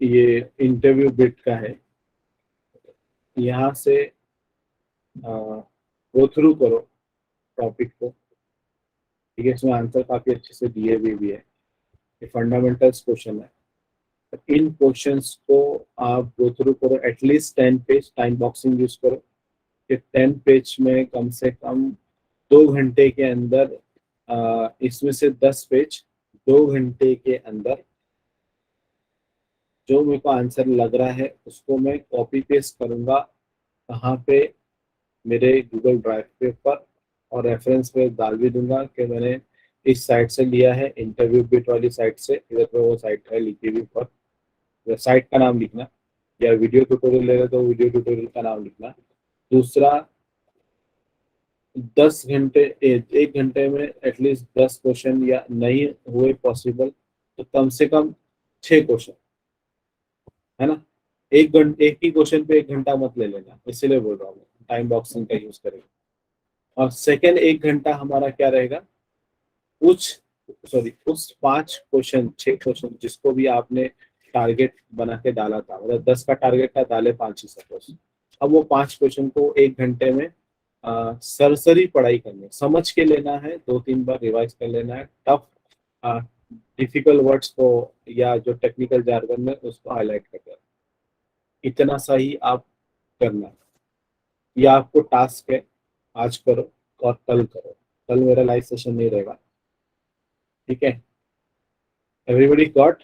ये इंटरव्यू बिट का है। यहाँ से गो थ्रू करो टॉपिक को। ठीक है, इसमें आंसर काफी अच्छे से दिए हुए भी है। ये फंडामेंटल्स क्वेश्चन है। तो इन क्वेश्चंस को आप गो थ्रू करो, at least 10 page time boxing use करो कि 10 पेज में कम से कम 2 घंटे के अंदर, इसमें से 10 पेज 2 घंटे के अंदर जो मेरे को आंसर लग रहा है उसको मैं कॉपी पेस्ट करूंगा कहाँ पे मेरे गूगल ड्राइव पे ऊपर, और रेफरेंस में डाल भी दूंगा कि मैंने इस साइट से लिया है, इंटरव्यू बिट वाली साइट से। इधर पे वो साइट है लिखी हुई ऊपर, साइट का नाम लिखना, या वीडियो ट्यूटोरियल ले रहे तो वीडियो ट्यूटोरियल का नाम लिखना। दूसरा, 10 घंटे, 1 घंटे में एटलीस्ट 10 क्वेश्चन, या नहीं हुए पॉसिबल तो कम से कम 6 क्वेश्चन, है ना। एक ही क्वेश्चन पे 1 घंटा मत ले लेना, इसीलिए बोल रहा हूँ, टाइम बॉक्सिंग का यूज करेंगे। और सेकेंड 1 घंटा हमारा क्या रहेगा, उस उस 5 क्वेश्चन 6 क्वेश्चन जिसको भी आपने टारगेट बना के डाला था, मतलब 10 का टारगेट था, डाले 5 ही सपोज। अब वो 5 क्वेश्चन को 1 घंटे में सरसरी पढ़ाई करनी, समझ के लेना है, 2-3 बार रिवाइज कर लेना है, टफ डिफिकल्ट वर्ड्स को या जो टेक्निकल जार्गन में उसको हाईलाइट कर देना। इतना सा ही आप करना है। ये आपको टास्क है, आज करो और कल करो। कल मेरा लाइव सेशन नहीं रहेगा, ठीक है। Everybody got?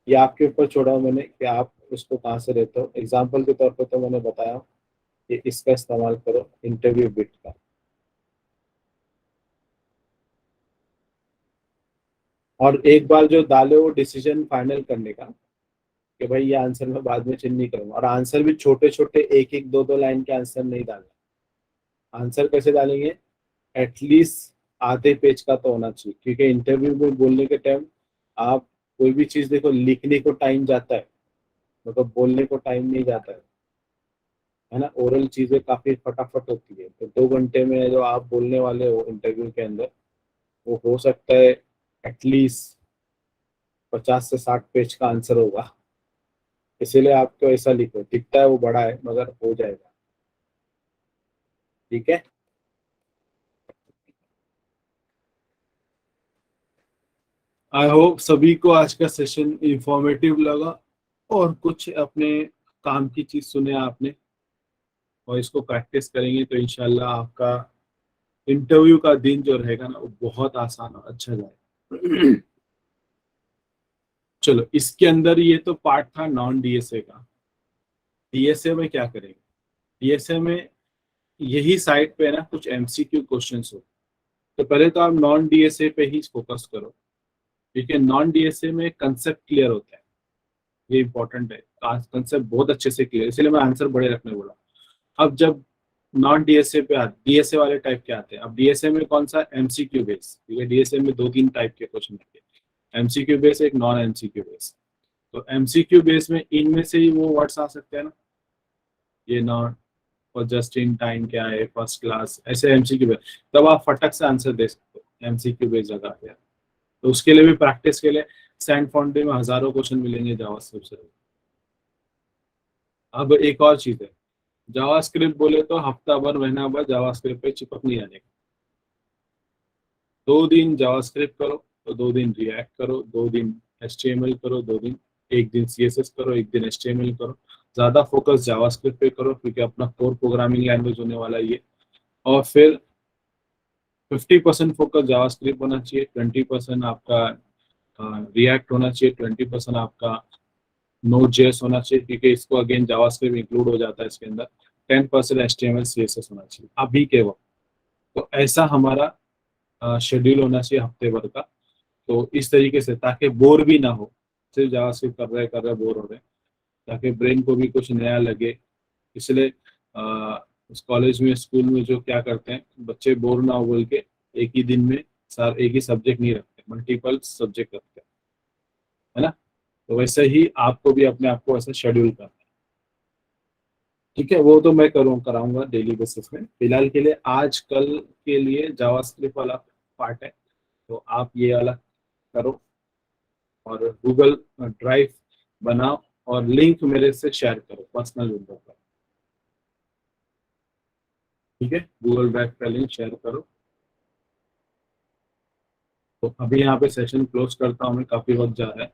ये आपके ऊपर छोड़ा हूँ मैंने कि आप उसको कहाँ से लेते हो। एग्जाम्पल के तौर पे तो मैंने बताया कि इसका इस्तेमाल करो इंटरव्यू बिट का। और एक बार जो डाले वो डिसीजन फाइनल करने का कि भाई ये आंसर मैं बाद में चेंज नहीं करूंगा। और आंसर भी छोटे छोटे, एक एक दो दो लाइन के आंसर नहीं डालना। आंसर कैसे डालेंगे, एटलीस्ट आधे पेज का तो होना चाहिए, क्योंकि इंटरव्यू में बोलने के टाइम आप कोई भी चीज देखो, लिखने को टाइम जाता है, मतलब बोलने को टाइम नहीं जाता है ना। ओरल चीजें काफी फटाफट होती है, तो 2 घंटे में जो आप बोलने वाले हो इंटरव्यू के अंदर, वो हो सकता है एटलीस्ट 50 से 60 पेज का आंसर होगा। इसीलिए आपको ऐसा लिखो, दिखता है वो बड़ा है मगर हो जाएगा, ठीक है। आई होप सभी को आज का सेशन इंफॉर्मेटिव लगा, और कुछ अपने काम की चीज सुने आपने, और इसको प्रैक्टिस करेंगे तो इंशाल्लाह आपका इंटरव्यू का दिन जो रहेगा ना, वो बहुत आसान और अच्छा जाएगा। चलो, इसके अंदर ये तो पार्ट था नॉन डीएसए का। डीएसए में क्या करेंगे, डीएसए में यही साइट पे ना कुछ एमसीक्यू क्वेश्चंस हो। तो पहले तो आप नॉन डीएसए पे ही फोकस करो, क्योंकि नॉन डीएसए में कंसेप्ट क्लियर होता है, ये इंपॉर्टेंट है। कंसेप्ट बहुत अच्छे से क्लियर, इसलिए मैं आंसर बड़े रखने बोला। अब जब नॉन डीएसए पे आते, डीएसए वाले टाइप के आते हैं। अब डीएसए में कौन सा, एमसीक्यू बेस, ठीक है। डीएसए में 2-3 टाइप के क्वेश्चन आते हैं, एमसीक्यू बेस, एक नॉन एमसीक्यू बेस। तो एमसीक्यू बेस में इनमें से ही वो वर्ड्स आ सकते हैं ना, ये नॉट और जस्ट इन टाइम क्या है, फर्स्ट क्लास, ऐसे एमसीक्यू बेस। तब आप फटक से आंसर दे सकते हो एमसीक्यू बेस जगह पे। तो उसके लिए भी प्रैक्टिस के लिए सैंड फाउंटेन में हजारों क्वेश्चन मिलेंगे जावास्क्रिप्ट से। अब एक और चीज है, जावास्क्रिप्ट बोले तो हफ्ता भर महीना भर जावास्क्रिप्ट पे चिपक नहीं जाने का। 2 दिन जावास्क्रिप्ट करो तो 2 दिन रिएक्ट करो, 2 दिन एचटीएमएल करो, 2 दिन, एक दिन सीएसएस करो, एक दिन एचटीएमएल करो। ज्यादा फोकस जावास्क्रिप्ट पे करो, क्योंकि अपना कोर प्रोग्रामिंग लैंग्वेज होने वाला है ये। और फिर 50% फोकस जावास्क्रिप्ट होना चाहिए, 20% आपका रिएक्ट होना चाहिए, 20% आपका नोड जेएस होना चाहिए, क्योंकि इसको अगेन जावास्क्रिप्ट इंक्लूड हो जाता है इसके अंदर। 10% एचटीएमएल सीएसएस होना चाहिए अभी के वक्त। तो ऐसा हमारा शेड्यूल होना चाहिए हफ्ते भर का। तो इस तरीके से, ताकि बोर भी ना हो, सिर्फ जावास्क्रिप्ट कर रहे बोर हो रहे, ताकि ब्रेन को भी कुछ नया लगे। इसलिए उस कॉलेज में, स्कूल में जो क्या करते हैं बच्चे, बोर ना हो बोल के एक ही दिन में सर एक ही सब्जेक्ट नहीं रखते, मल्टीपल सब्जेक्ट रखते हैं, है ना। तो वैसे ही आपको भी अपने आप को ऐसा शेड्यूल करना है, ठीक है। वो तो मैं कराऊंगा डेली बेसिस में। फिलहाल के लिए आज कल के लिए जावास्क्रिप्ट वाला पार्ट है, तो आप ये वाला करो, और गूगल ड्राइव बनाओ, और लिंक मेरे से शेयर करो पर्सनल विंडो पर, ठीक है। गूगल ड्राइव का लिंक शेयर करो। तो अभी यहाँ पे सेशन क्लोज करता हूँ मैं, काफी वक्त जा रहा है।